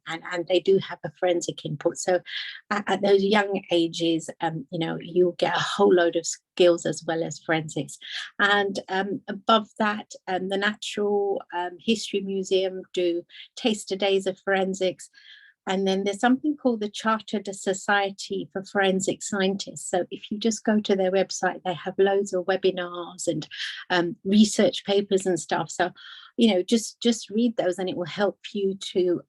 they do have a forensic input. So at those young ages, you know, you'll get a whole load of skills as well as forensics. And above that, the Natural History Museum do taster days of forensics. And then there's something called the Chartered Society for Forensic Scientists. So if you just go to their website, they have loads of webinars and research papers and stuff. So, you know, just read those, and it will help you to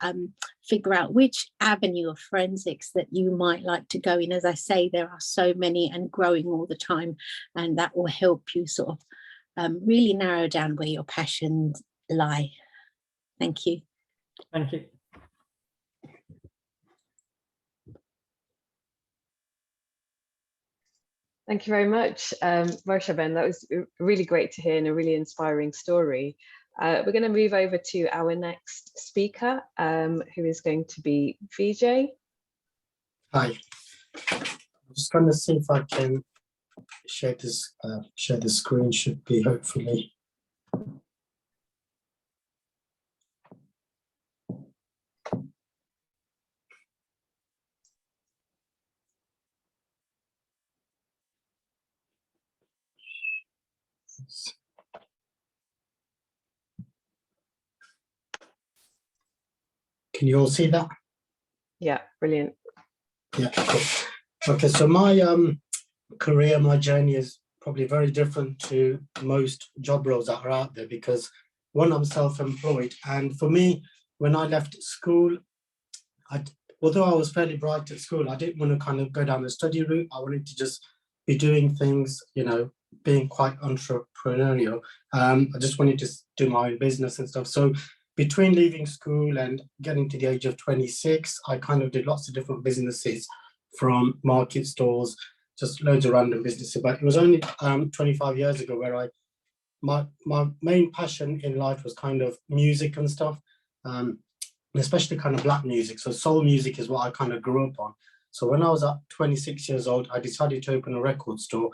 figure out which avenue of forensics that you might like to go in. As I say, there are so many and growing all the time, and that will help you sort of really narrow down where your passions lie. Thank you. Thank you. Thank you very much, Varshaben. That was really great to hear and a really inspiring story. We're going to move over to our next speaker, who is going to be Vijay. Hi. I'm just trying to see if I can share this. Share the screen. Should be hopefully. Can you all see that? Yeah, brilliant. Yeah, cool. Okay, so my career, my journey is probably very different to most job roles that are out there, because one, I'm self-employed, and for me, when I left school, although I was fairly bright at school, I didn't want to kind of go down the study route. I wanted to just be doing things, you know, being quite entrepreneurial. I just wanted to do my own business and stuff. So between leaving school and getting to the age of 26, I kind of did lots of different businesses, from market stalls, just loads of random businesses. But it was only 25 years ago where my main passion in life was kind of music and stuff, especially kind of black music. So soul music is what I kind of grew up on. So when I was at 26 years old, I decided to open a record store.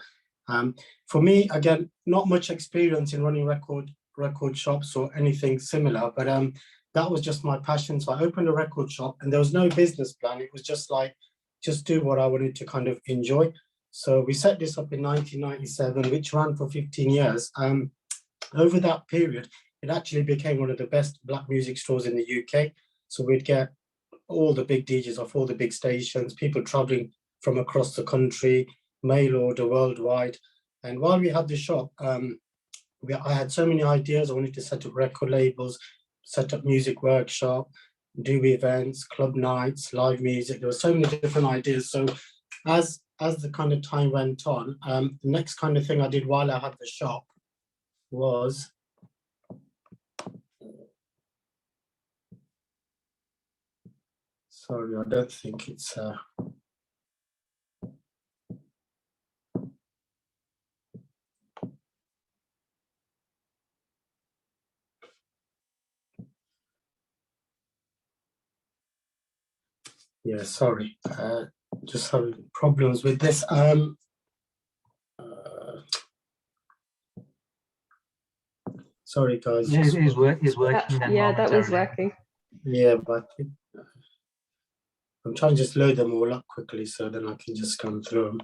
For me, again, not much experience in running record shops or anything similar, but that was just my passion. So I opened a record shop, and there was no business plan. It was just like, just do what I wanted to kind of enjoy. So we set this up in 1997, which ran for 15 years. Over that period, it actually became one of the best black music stores in the UK. So we'd get all the big DJs off all the big stations, people traveling from across the country, mail order worldwide. And while we had the shop, I had so many ideas. I wanted to set up record labels, set up music workshop, do events, club nights, live music. There were so many different ideas. So as the kind of time went on, the next kind of thing I did while I had the shop was, sorry, I don't think it's Yeah, sorry. Just having problems with this. Sorry, guys. Yeah, just- is working then Yeah, that was momentarily. working. Yeah, but I'm trying to just load them all up quickly so then I can just come through them.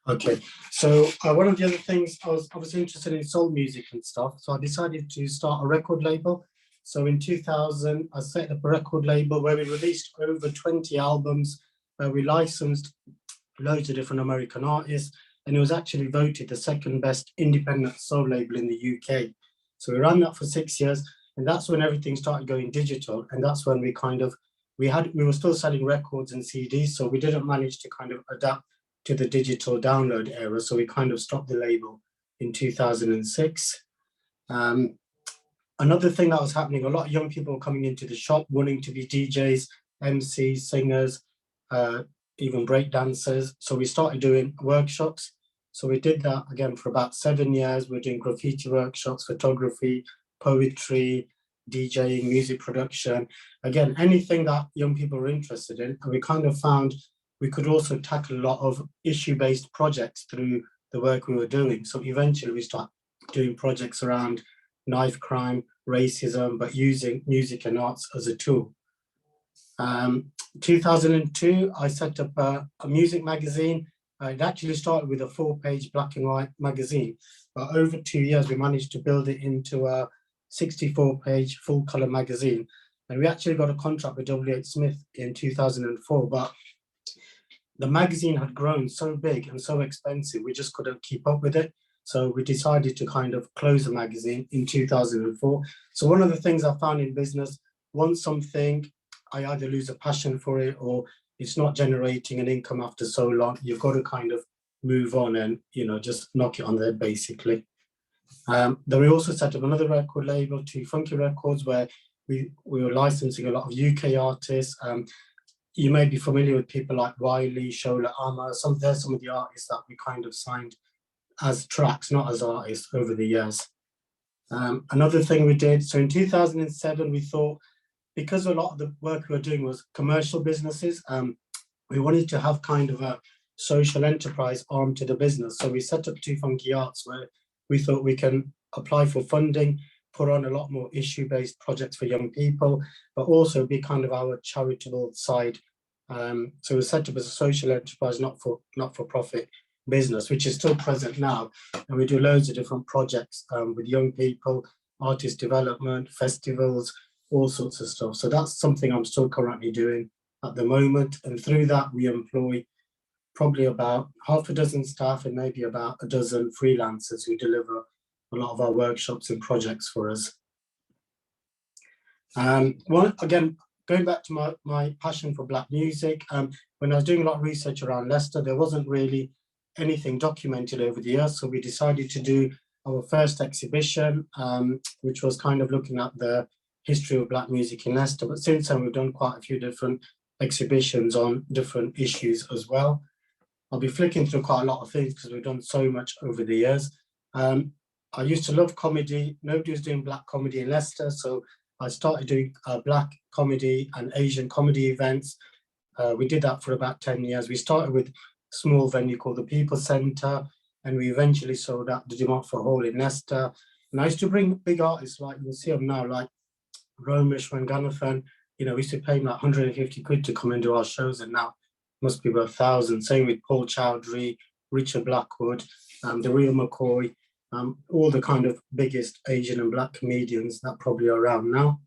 Okay, so one of the other things, I was interested in soul music and stuff, so I decided to start a record label. So in 2000, I set up a record label where we released over 20 albums, we licensed loads of different American artists, and it was actually voted the second best independent soul label in the UK. So we ran that for 6 years, and that's when everything started going digital, and that's when we kind of, we were still selling records and CDs, so we didn't manage to kind of adapt to the digital download era, so we kind of stopped the label in 2006. Another thing that was happening, a lot of young people were coming into the shop wanting to be DJs, MCs, singers, even break dancers. So we started doing workshops. So we did that again for about 7 years. We're doing graffiti workshops, photography, poetry, DJing, music production. Again, anything that young people are interested in. And we kind of found we could also tackle a lot of issue-based projects through the work we were doing. So eventually we started doing projects around knife crime, racism, but using music and arts as a tool. 2002, I set up a music magazine. It actually started with a 4-page black and white magazine, but over 2 years, we managed to build it into a 64-page full color magazine. And we actually got a contract with W.H. Smith in 2004, but the magazine had grown so big and so expensive, we just couldn't keep up with it. So we decided to kind of close the magazine in 2004. So one of the things I found in business, once something, I either lose a passion for it or it's not generating an income after so long, you've got to kind of move on and, you know, just knock it on there basically. Then we also set up another record label, Too Funky Records, where we were licensing a lot of UK artists. You may be familiar with people like Wiley, Shola Ama. There's some of the artists that we kind of signed as tracks, not as artists over the years. Another thing we did, so in 2007, we thought, because a lot of the work we were doing was commercial businesses, we wanted to have kind of a social enterprise arm to the business. So we set up Too Funky Arts, where we thought we can apply for funding, put on a lot more issue-based projects for young people, but also be kind of our charitable side. So we set up as a social enterprise, not for profit business, which is still present now. And we do loads of different projects with young people, artist development, festivals, all sorts of stuff. So that's something I'm still currently doing at the moment. And through that, we employ probably about half a dozen staff and maybe about a dozen freelancers who deliver a lot of our workshops and projects for us. Again, going back to my passion for Black music, when I was doing a lot of research around Leicester, there wasn't really anything documented over the years. So we decided to do our first exhibition, which was kind of looking at the history of Black music in Leicester. But since then, we've done quite a few different exhibitions on different issues as well. I'll be flicking through quite a lot of things because we've done so much over the years. I used to love comedy. Nobody was doing Black comedy in Leicester, so I started doing Black comedy and Asian comedy events. We did that for about 10 years. We started with a small venue called the People Centre, and we eventually sold out the De Montfort Hall in Leicester. And I used to bring big artists, like you'll see them now, like Romesh Ranganathan. You know, we used to pay them like 150 quid to come and do our shows, and now must be worth 1,000. Same with Paul Chowdhury, Richard Blackwood, the Real McCoy, all the kind of biggest Asian and Black comedians that probably are around now.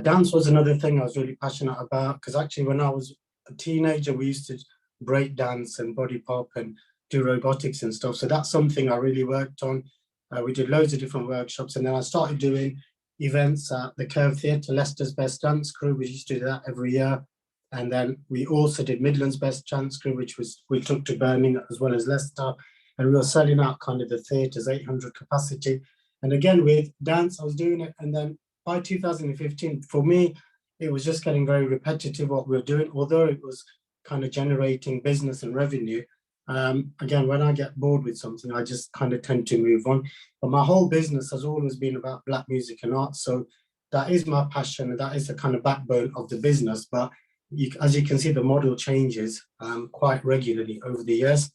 Dance was another thing I was really passionate about, because actually when I was a teenager, we used to break dance and body pop and do robotics and stuff. So that's something I really worked on. We did loads of different workshops, and then I started doing events at the Curve Theatre, Leicester's Best Dance Crew. We used to do that every year. And then we also did Midland's Best Dance Crew, which we took to Birmingham as well as Leicester. And we were selling out kind of the theatres, 800 capacity. And again, with dance, I was doing it. And then by 2015, for me, it was just getting very repetitive what we were doing. Although it was kind of generating business and revenue, Again, when I get bored with something, I just kind of tend to move on. But my whole business has always been about Black music and art. So that is my passion, and that is the kind of backbone of the business. But as you can see, the model changes quite regularly over the years.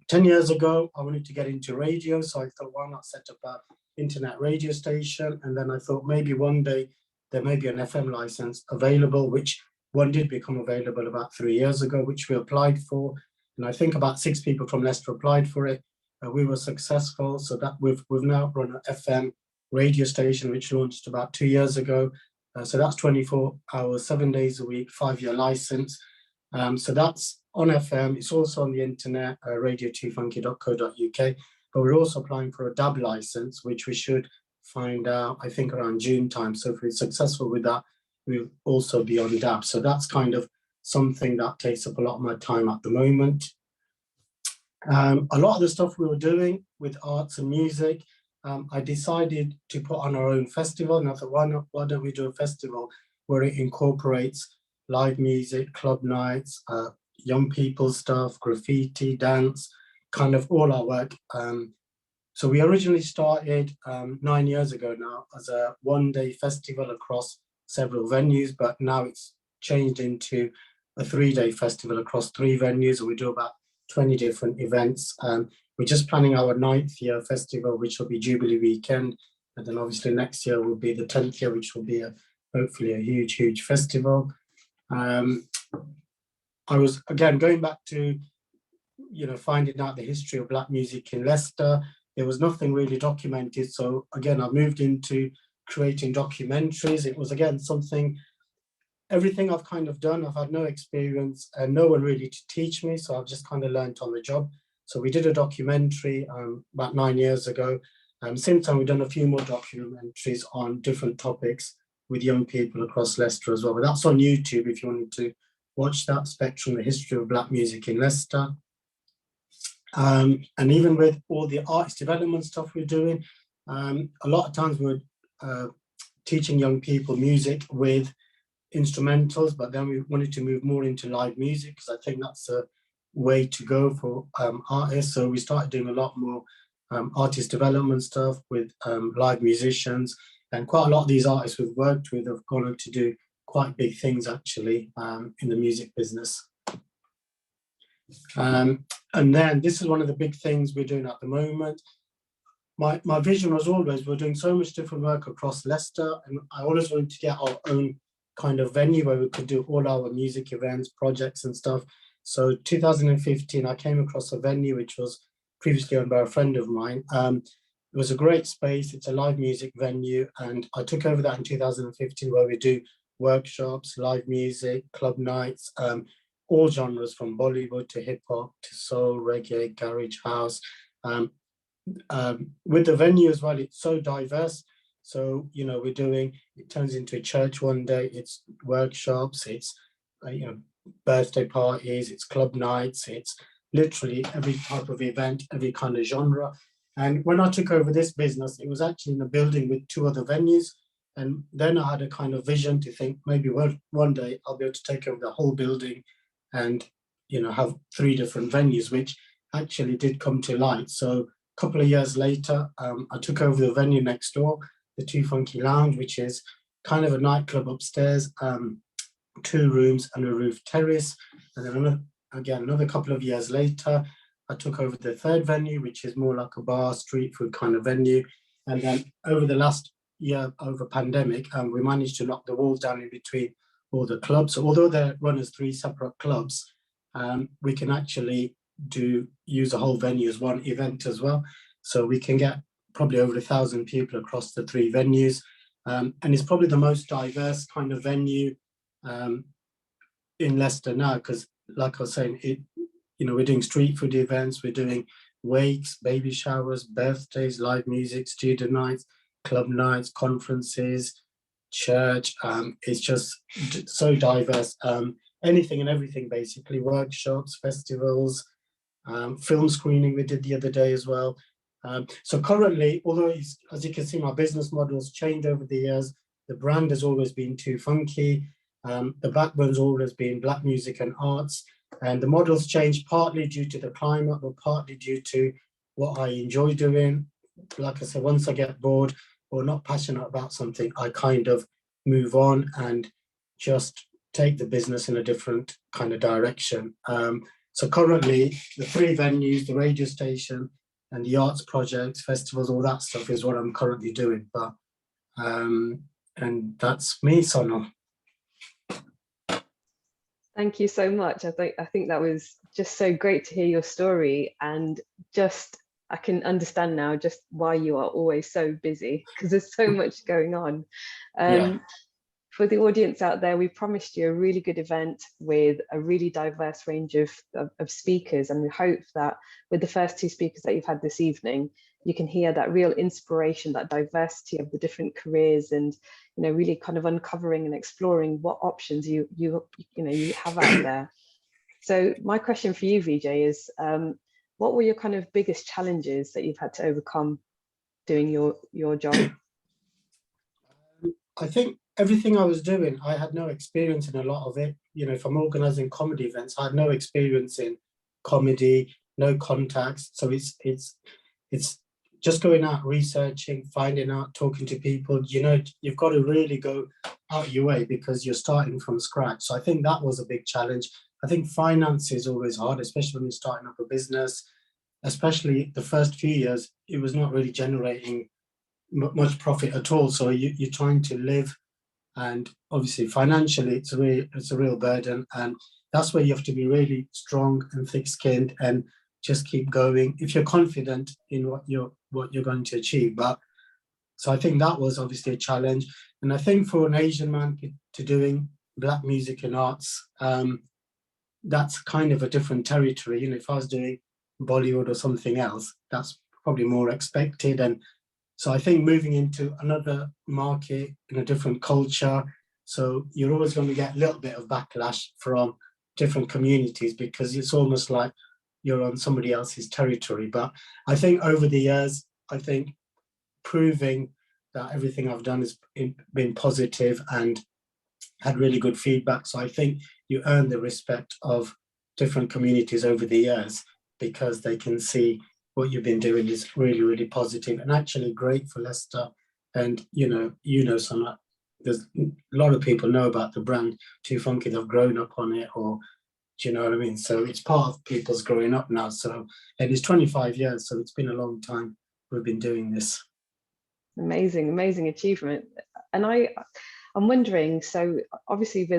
10 years ago, I wanted to get into radio. So I thought, why not set up an internet radio station? And then I thought maybe one day there may be an FM license available, which one did become available about 3 years ago, which we applied for. And I think about 6 people from Leicester applied for it. We were successful. So that we've now run an FM radio station, which launched about 2 years ago. So that's 24 hours, 7 days a week, 5-year license. So that's on FM. It's also on the internet, radio2funky.co.uk. But we're also applying for a DAB license, which we should find out, I think, around June time. So if we're successful with that, we'll also be on DAB. So that's kind of something that takes up a lot of my time at the moment. A lot of the stuff we were doing with arts and music, I decided to put on our own festival. And I thought, why don't we do a festival where it incorporates live music, club nights, young people stuff, graffiti, dance, kind of all our work. So we originally started 9 years ago now as a one-day festival across several venues, but now it's changed into a 3-day festival across 3 venues, and we do about 20 different events. We're just planning our 9th year festival, which will be Jubilee weekend. And then obviously next year will be the 10th year, which will be hopefully a huge festival. I was, again, going back to, finding out the history of Black music in Leicester. There was nothing really documented. So again, I moved into creating documentaries. It was, again, everything I've kind of done, I've had no experience and no one really to teach me. So I've just kind of learned on the job. So we did a documentary about 9 years ago. Since then, we've done a few more documentaries on different topics with young people across Leicester as well. But that's on YouTube if you wanted to watch that, Spectrum, the history of Black music in Leicester. And even with all the arts development stuff we're doing, a lot of times we're teaching young people music with instrumentals, but then we wanted to move more into live music because I think that's a way to go for artists. So we started doing a lot more artist development stuff with live musicians, and quite a lot of these artists we've worked with have gone on to do quite big things actually in the music business. And then this is one of the big things we're doing at the moment. My vision was always, we're doing so much different work across Leicester, and I always wanted to get our own kind of venue where we could do all our music events, projects and stuff. So 2015, I came across a venue which was previously owned by a friend of mine. It was a great space. It's a live music venue. And I took over that in 2015 where we do workshops, live music, club nights, all genres from Bollywood to hip hop to soul, reggae, garage, house. With the venue as well, it's so diverse. So, it turns into a church one day, it's workshops, it's, birthday parties, it's club nights, it's literally every type of event, every kind of genre. And when I took over this business, it was actually in a building with 2 other venues. And then I had a kind of vision to think maybe one day I'll be able to take over the whole building and, have 3 different venues, which actually did come to light. So a couple of years later, I took over the venue next door, the 2 Funky Lounge, which is kind of a nightclub upstairs, 2 rooms and a roof terrace. And then another couple of years later, I took over the 3rd venue, which is more like a bar, street food kind of venue. And then over the last year, over pandemic, we managed to knock the walls down in between all the clubs. So although they're run as 3 separate clubs, we can actually use a whole venue as one event as well. So we can get probably over 1,000 people across the 3 venues. And it's probably the most diverse kind of venue in Leicester now, because like I was saying, we're doing street food events, we're doing wakes, baby showers, birthdays, live music, student nights, club nights, conferences, church. It's just so diverse. Anything and everything, basically, workshops, festivals, film screening we did the other day as well. So currently, although as you can see, my business model has changed over the years, the brand has always been 2 Funky. The backbone's always been Black music and arts. And the model's changed partly due to the climate, but partly due to what I enjoy doing. Like I said, once I get bored or not passionate about something, I kind of move on and just take the business in a different kind of direction. So currently, the 3 venues, the radio station, and the arts projects, festivals, all that stuff is what I'm currently doing. But and that's me, Sonal. Thank you so much. I think that was just so great to hear your story, and just I can understand now just why you are always so busy, because there's so much going on. Yeah. For the audience out there, we promised you a really good event with a really diverse range of speakers, and we hope that with the first 2 speakers that you've had this evening, you can hear that real inspiration, that diversity of the different careers, and really kind of uncovering and exploring what options you have out there. So my question for you, Vijay, is what were your kind of biggest challenges that you've had to overcome doing your job? I think everything I was doing, I had no experience in a lot of it. If I'm organizing comedy events, I had no experience in comedy, no contacts. So it's just going out, researching, finding out, talking to people. You've got to really go out your way because you're starting from scratch. So I think that was a big challenge. I think finance is always hard, especially when you're starting up a business, especially the first few years, it was not really generating much profit at all. So you're trying to live, and obviously financially it's a real burden, and that's where you have to be really strong and thick-skinned and just keep going if you're confident in what you're going to achieve. But so I think that was obviously a challenge, and I think for an Asian man to doing Black music and arts, that's kind of a different territory. If I was doing Bollywood or something else, that's probably more expected. And so I think moving into another market in a different culture, so you're always going to get a little bit of backlash from different communities because it's almost like you're on somebody else's territory. But I think over the years, I think proving that everything I've done has been positive and had really good feedback. So I think you earn the respect of different communities over the years because they can see what you've been doing is really, really positive and actually great for Leicester. And some, there's a lot of people know about the brand Too Funky, they've grown up on it, or do you know what I mean? So it's part of people's growing up now. So, and it's 25 years, so it's been a long time we've been doing this. Amazing achievement. And I'm wondering, so obviously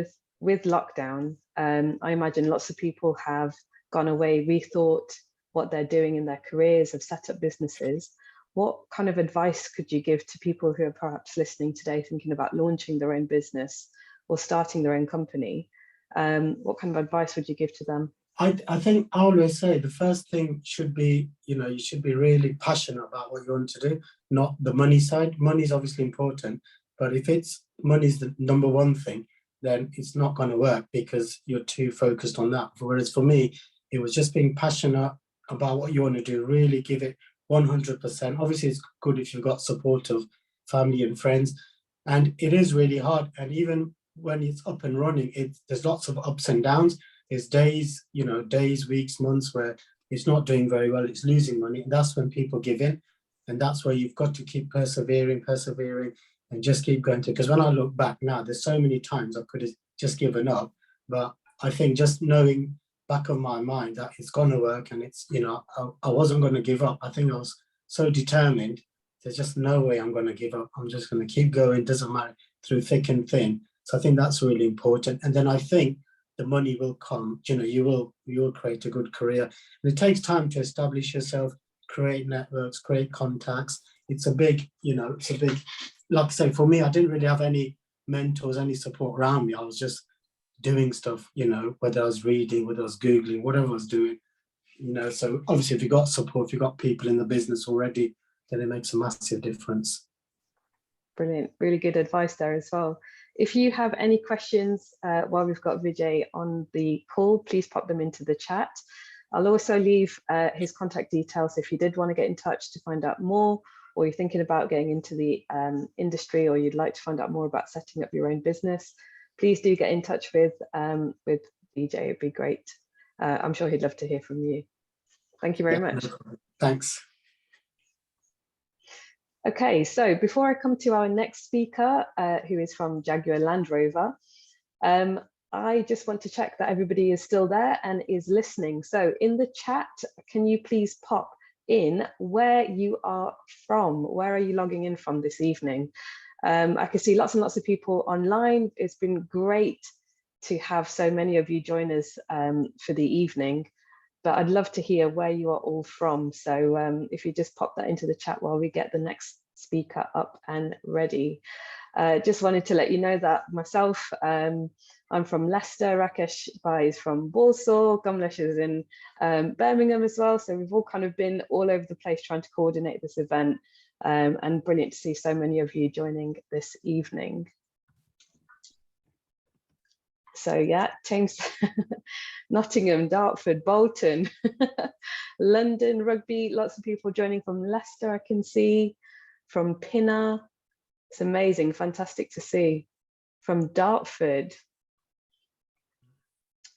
with lockdown, I imagine lots of people have gone away, rethought what they're doing in their careers, have set up businesses. What kind of advice could you give to people who are perhaps listening today, thinking about launching their own business or starting their own company? What kind of advice would you give to them? I think I always say the first thing should be, you should be really passionate about what you want to do, not the money side. Money is obviously important, but if money's the number one thing, then it's not going to work because you're too focused on that. Whereas for me, it was just being passionate about what you want to do, really give it 100%. Obviously, it's good if you've got support of family and friends, and it is really hard. And even when it's up and running, there's lots of ups and downs. There's days, weeks, months where it's not doing very well, it's losing money. And that's when people give in. And that's where you've got to keep persevering, and just keep going to. Because when I look back now, there's so many times I could have just given up. But I think just knowing back of my mind that it's going to work and it's, I wasn't going to give up. I think I was so determined. There's just no way I'm going to give up. I'm just going to keep going. Doesn't matter, through thick and thin. So I think that's really important. And then I think the money will come. You will create a good career. And it takes time to establish yourself, create networks, create contacts. It's a big, like I say, for me, I didn't really have any mentors, any support around me. I was just doing stuff, whether I was reading, whether I was Googling, whatever I was doing, so obviously if you've got support, if you've got people in the business already, then it makes a massive difference. Brilliant, really good advice there as well. If you have any questions while we've got Vijay on the call, please pop them into the chat. I'll also leave his contact details if you did want to get in touch to find out more, or you're thinking about getting into the industry, or you'd like to find out more about setting up your own business. Please do get in touch with Vijay, it'd be great. I'm sure he'd love to hear from you. Thank you very much. Thanks. Okay, so before I come to our next speaker, who is from Jaguar Land Rover, I just want to check that everybody is still there and is listening. So in the chat, can you please pop in where you are from? Where are you logging in from this evening? I can see lots and lots of people online. It's been great to have so many of you join us for the evening, but I'd love to hear where you are all from. So if you just pop that into the chat while we get the next speaker up and ready. Just wanted to let you know that myself, I'm from Leicester, Rakesh Bhai is from Walsall, Kamlesh is in Birmingham as well. So we've all kind of been all over the place trying to coordinate this event, and brilliant to see so many of you joining this evening. So yeah, James, Nottingham, Dartford, Bolton, London Rugby, lots of people joining from Leicester, I can see, from Pinner. It's amazing, fantastic to see. From Dartford,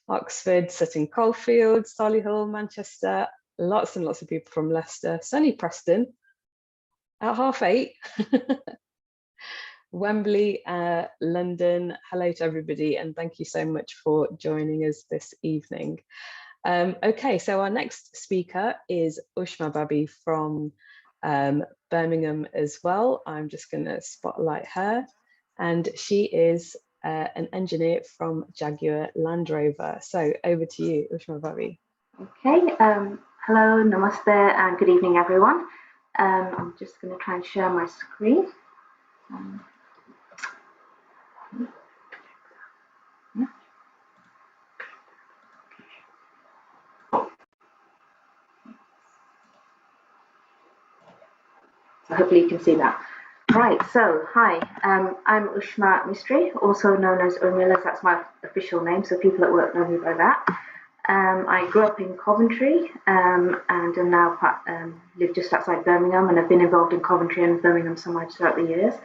Oxford, Sutton Coldfield, Solihull, Manchester, lots and lots of people from Leicester, sunny Preston at 8:30. Wembley, London, hello to everybody, and thank you so much for joining us this evening. Okay, so our next speaker is Ushma Babi from Birmingham as well. I'm just going to spotlight her, and she is an engineer from Jaguar Land Rover. So over to you, Ushma Babi. Okay, hello, namaste, and good evening, everyone. I'm just going to try and share my screen. So hopefully you can see that. Right, so hi, I'm Ushma Mistry, also known as Urmila, that's my official name, so people at work know me by that. I grew up in Coventry and am now live just outside Birmingham, and I've been involved in Coventry and Birmingham so much throughout the years.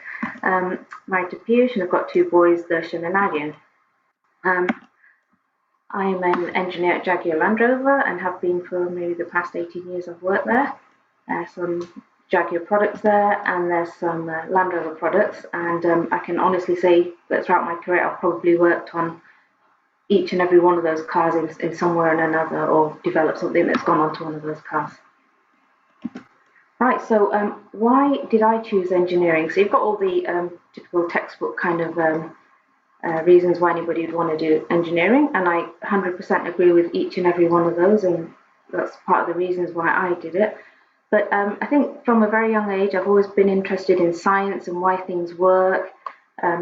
Married to Piyush, and I've got 2 boys, Darshan and Aryan. I'm an engineer at Jaguar Land Rover and have been for maybe the past 18 years I've worked there. Some Jaguar products there, and there's some Land Rover products, and I can honestly say that throughout my career I've probably worked on each and every one of those cars in some way or another, or developed something that's gone onto one of those cars. Right, so why did I choose engineering? So you've got all the typical textbook kind of reasons why anybody would want to do engineering, and I 100% agree with each and every one of those, and that's part of the reasons why I did it. But I think from a very young age, I've always been interested in science and why things work.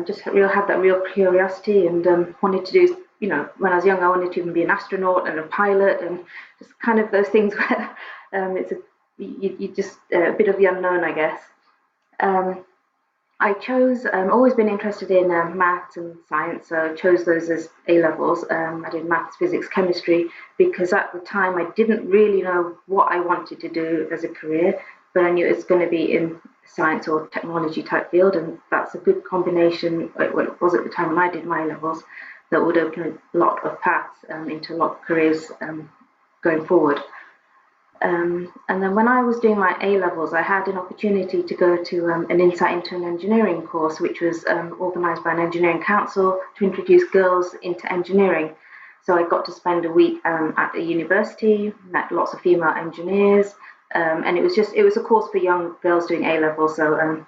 Just had that real curiosity, and wanted to do, you know, when I was young, I wanted to even be an astronaut and a pilot, and just kind of those things where you just a bit of the unknown, I guess. I chose, always been interested in maths and science, so I chose those as A-levels. I did maths, physics, chemistry, because at the time I didn't really know what I wanted to do as a career, but I knew it's going to be in science or technology type field, and that's a good combination, what it was at the time when I did my A-levels, that would open a lot of paths into a lot of careers going forward. And then when I was doing my A-levels, I had an opportunity to go to an Insight into an Engineering course, which was organised by an engineering council to introduce girls into engineering. So I got to spend a week at a university, met lots of female engineers, and it was a course for young girls doing A-levels. So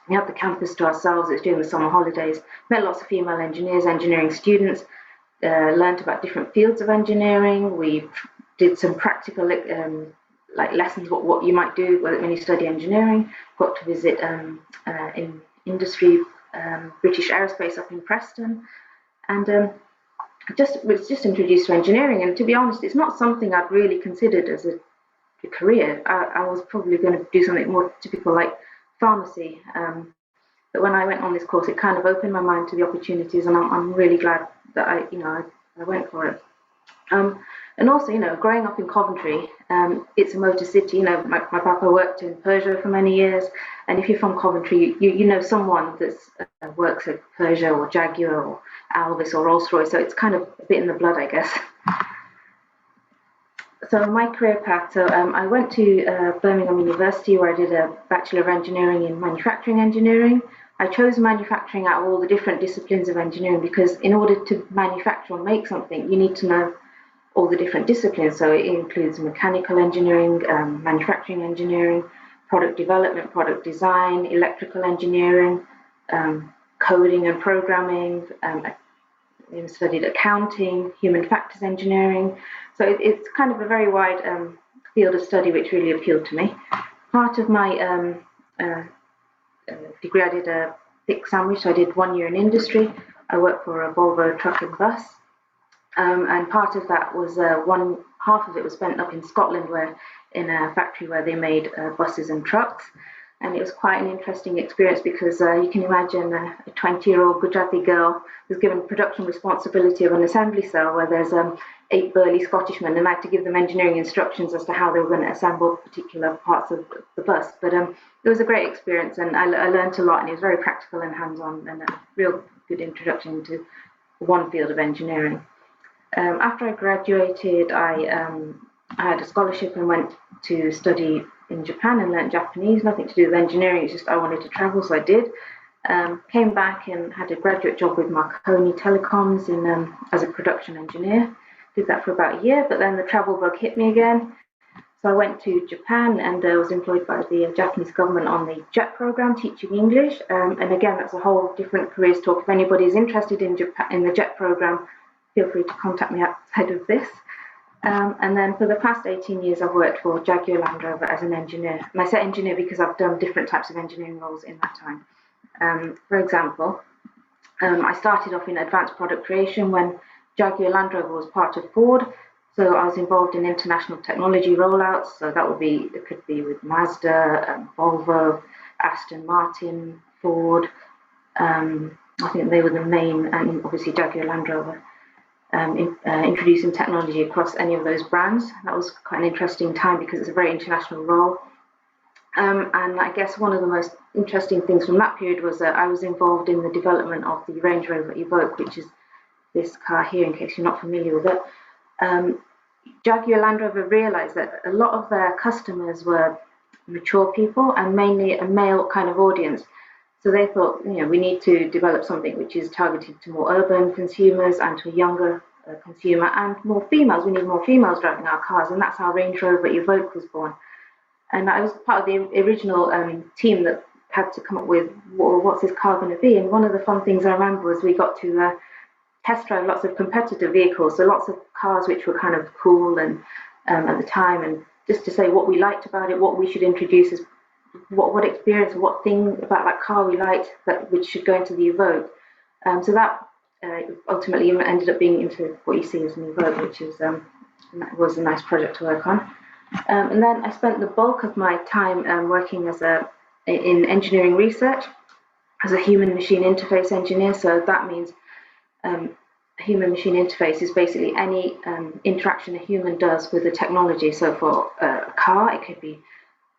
we had the campus to ourselves. It was during the summer holidays. Met lots of female engineers, engineering students, learned about different fields of engineering. We did some practical like lessons, what you might do when you study engineering. Got to visit in industry, British Aerospace up in Preston, and was just introduced to engineering. And to be honest, it's not something I'd really considered as a career. I was probably going to do something more typical like pharmacy. But when I went on this course, it kind of opened my mind to the opportunities, and I'm really glad that I went for it. And also, growing up in Coventry, it's a motor city. My papa worked in Peugeot for many years, and if you're from Coventry, you know someone that works at Peugeot or Jaguar or Alvis or Rolls-Royce, so it's kind of a bit in the blood, I guess. So my career path, I went to Birmingham University where I did a Bachelor of Engineering in Manufacturing Engineering. I chose manufacturing out of all the different disciplines of engineering because in order to manufacture or make something, you need to know all the different disciplines. So it includes mechanical engineering, manufacturing engineering, product development, product design, electrical engineering, coding and programming. I studied accounting, human factors engineering. So it's kind of a very wide field of study which really appealed to me. Part of my degree, I did a thick sandwich. So I did 1 year in industry. I worked for a Volvo truck and bus. And part of that was one half of it was spent up in Scotland, where in a factory where they made buses and trucks. And it was quite an interesting experience because you can imagine a 20-year-old Gujarati girl was given production responsibility of an assembly cell where there's 8 burly Scottishmen, and I had to give them engineering instructions as to how they were going to assemble particular parts of the bus. But it was a great experience, and I learned a lot, and it was very practical and hands-on, and a real good introduction to one field of engineering. After I graduated, I had a scholarship and went to study in Japan and learned Japanese, nothing to do with engineering, it's just I wanted to travel, so I did. Came back and had a graduate job with Marconi Telecoms as a production engineer. Did that for about a year, but then the travel bug hit me again. So I went to Japan and was employed by the Japanese government on the JET program, teaching English. And again, that's a whole different careers talk. If anybody is interested in the JET program, feel free to contact me outside of this. And then for the past 18 years, I've worked for Jaguar Land Rover as an engineer. And I say engineer because I've done different types of engineering roles in that time. For example, I started off in advanced product creation when Jaguar Land Rover was part of Ford. So I was involved in international technology rollouts. So that it could be with Mazda, Volvo, Aston Martin, Ford. I think they were the main, and obviously Jaguar Land Rover. Introducing technology across any of those brands. That was quite an interesting time because it's a very international role. And I guess one of the most interesting things from that period was that I was involved in the development of the Range Rover Evoque, which is this car here, in case you're not familiar with it. Jaguar Land Rover realized that a lot of their customers were mature people and mainly a male kind of audience. So they thought, we need to develop something which is targeted to more urban consumers and to a younger consumer and more females. We need more females driving our cars, and that's how Range Rover Evoque was born. And I was part of the original team that had to come up with what's this car going to be. And one of the fun things I remember was we got to test drive lots of competitor vehicles, so lots of cars which were kind of cool and at the time, and just to say what we liked about it, what we should introduce as what experience, what thing about that car we liked which should go into the Evoque. So that ultimately ended up being into what you see as an Evoque, which is was a nice project to work on. And then I spent the bulk of my time working in engineering research as a human-machine interface engineer. So that means human-machine interface is basically any interaction a human does with a technology. So for a car, it could be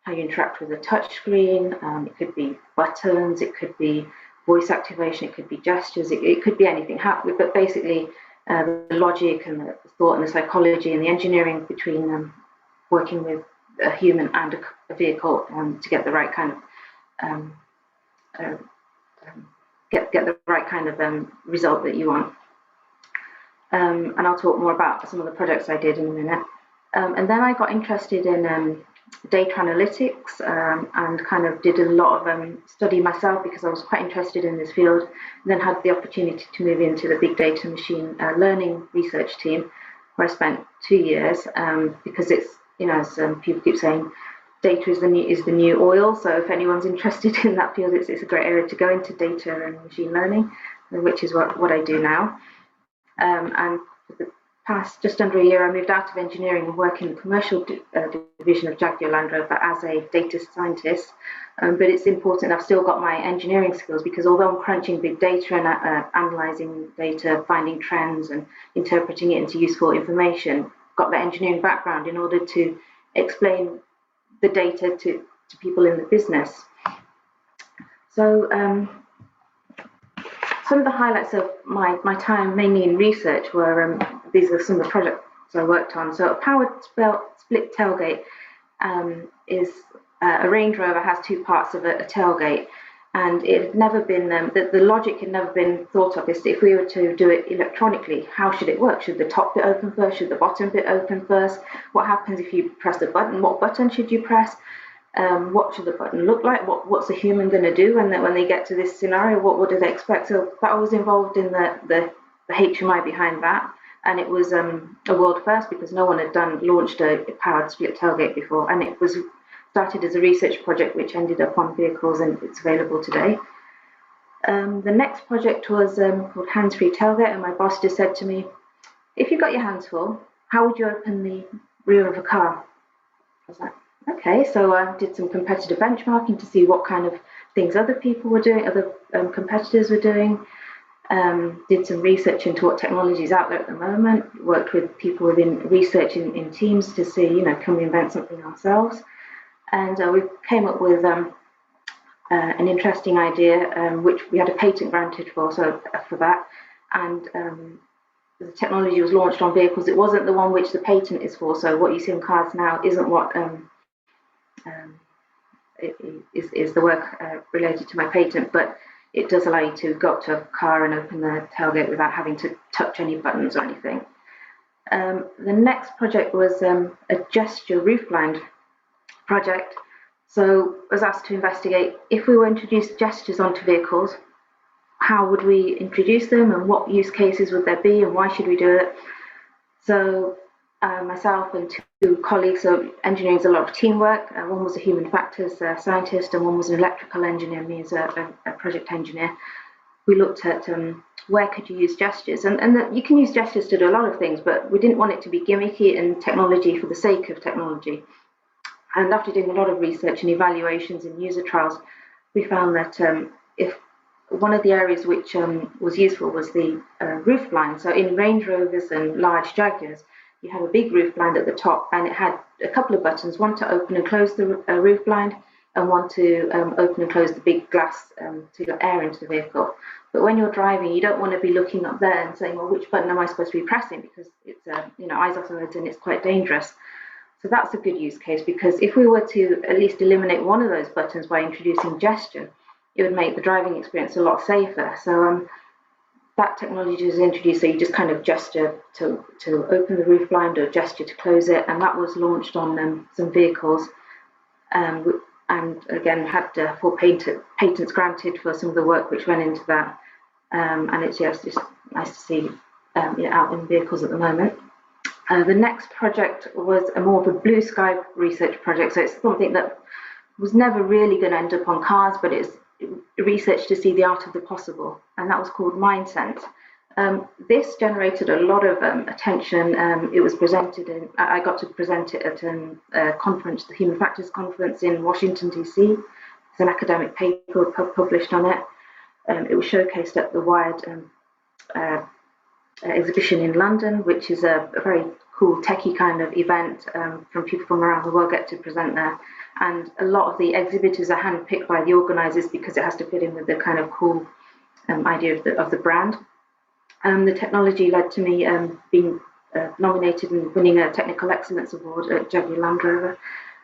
how you interact with a touch screen, it could be buttons, it could be voice activation, it could be gestures, it could be anything. But basically, the logic and the thought and the psychology and the engineering between working with a human and a vehicle to get the right kind of get the right kind of result that you want. And I'll talk more about some of the projects I did in a minute. And then I got interested in data analytics and kind of did a lot of study myself because I was quite interested in this field. And then had the opportunity to move into the big data machine learning research team, where I spent 2 years because it's, as people keep saying, data is the new oil. So if anyone's interested in that field, it's a great area to go into, data and machine learning, which is what I do now. And for the past just under a year, I moved out of engineering and work in the commercial division of Jaguar Land Rover as a data scientist. But it's important, I've still got my engineering skills because although I'm crunching big data and analysing data, finding trends and interpreting it into useful information, got the engineering background in order to explain the data to people in the business. So some of the highlights of my time, mainly in research, were these are some of the projects I worked on. So a powered split tailgate is a Range Rover has two parts of a tailgate, and it had never been the logic had never been thought of. Is if we were to do it electronically, how should it work? Should the top bit open first? Should the bottom bit open first? What happens if you press the button? What button should you press? What should the button look like? What's a human going to do when they get to this scenario? What do they expect? So that was involved in the HMI behind that, and it was a world first because no one had launched a powered split tailgate before, and it was started as a research project which ended up on vehicles, and it's available today. The next project was called Hands-Free Tailgate, and my boss just said to me, if you've got your hands full, how would you open the rear of a car? I was like, okay, so I did some competitive benchmarking to see what kind of things other people were doing, other competitors were doing. Did some research into what technology is out there at the moment. Worked with people within research in teams to see, can we invent something ourselves? And we came up with an interesting idea, which we had a patent granted for that. And the technology was launched on vehicles. It wasn't the one which the patent is for. So what you see in cars now isn't what is the work related to my patent, but it does allow you to go up to a car and open the tailgate without having to touch any buttons or anything. The next project was a gesture roof blind project. So I was asked to investigate if we were to introduce gestures onto vehicles, how would we introduce them and what use cases would there be and why should we do it? So myself and two colleagues, so engineering is a lot of teamwork. One was a human factors scientist and one was an electrical engineer, me as a project engineer. We looked at where could you use gestures, and you can use gestures to do a lot of things, but we didn't want it to be gimmicky and technology for the sake of technology. And after doing a lot of research and evaluations and user trials, we found that if one of the areas which was useful was the roof blind. So in Range Rovers and large Jaguars, you have a big roof blind at the top, and it had a couple of buttons, one to open and close the roof blind, and one to open and close the big glass to get air into the vehicle. But when you're driving, you don't want to be looking up there and saying, well, which button am I supposed to be pressing? Because it's eyes off the road and it's quite dangerous. So that's a good use case, because if we were to at least eliminate one of those buttons by introducing gesture, it would make the driving experience a lot safer. So that technology was introduced, so you just kind of gesture to open the roof blind or gesture to close it, and that was launched on some vehicles, and again had 4 patents granted for some of the work which went into that, and it's just nice to see out in vehicles at the moment. The next project was more of a blue sky research project, so it's something that was never really going to end up on cars, but it's research to see the art of the possible, and that was called MindSense. This generated a lot of attention. It was presented I got to present it at a conference, the Human Factors Conference in Washington, DC. There's an academic paper published on it. It was showcased at the Wired exhibition in London, which is a very cool techie kind of event from people from around the world get to present there. And a lot of the exhibitors are handpicked by the organisers because it has to fit in with the kind of cool idea of the brand. The technology led to me being nominated and winning a Technical Excellence Award at Jaguar Land Rover.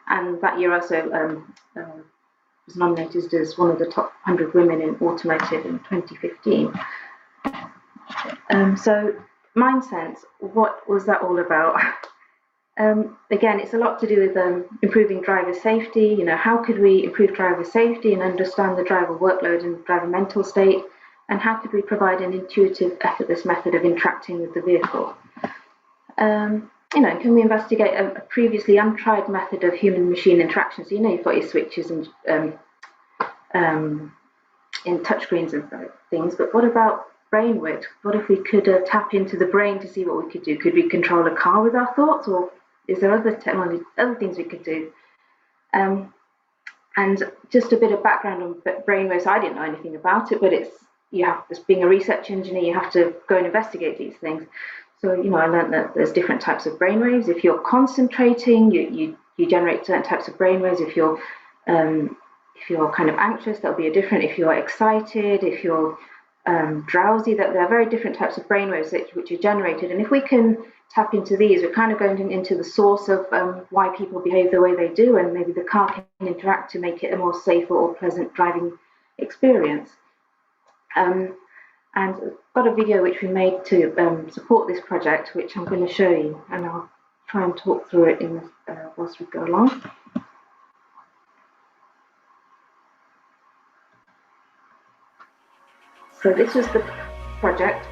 And that year also was nominated as one of the top 100 women in automotive in 2015. So MindSense, what was that all about? Again, it's a lot to do with improving driver safety. How could we improve driver safety and understand the driver workload and driver mental state? And how could we provide an intuitive, effortless method of interacting with the vehicle? Can we investigate a previously untried method of human-machine interaction? So you've got your switches and in touchscreens and things, but what about brainwave? What if we could tap into the brain to see what we could do? Could we control a car with our thoughts, or is there other technology, other things we could do? And just a bit of background on brainwaves. I didn't know anything about it, but as being a research engineer, you have to go and investigate these things. So I learned that there's different types of brainwaves. If you're concentrating, you generate certain types of brainwaves. If you're kind of anxious, that'll be a different. If you're excited, if you're drowsy, that there are very different types of brainwaves which are generated. And if we can tap into these, we're kind of going into the source of why people behave the way they do, and maybe the car can interact to make it a more safer or pleasant driving experience. And I've got a video which we made to support this project, which I'm going to show you, and I'll try and talk through it in whilst we go along. So this was the project.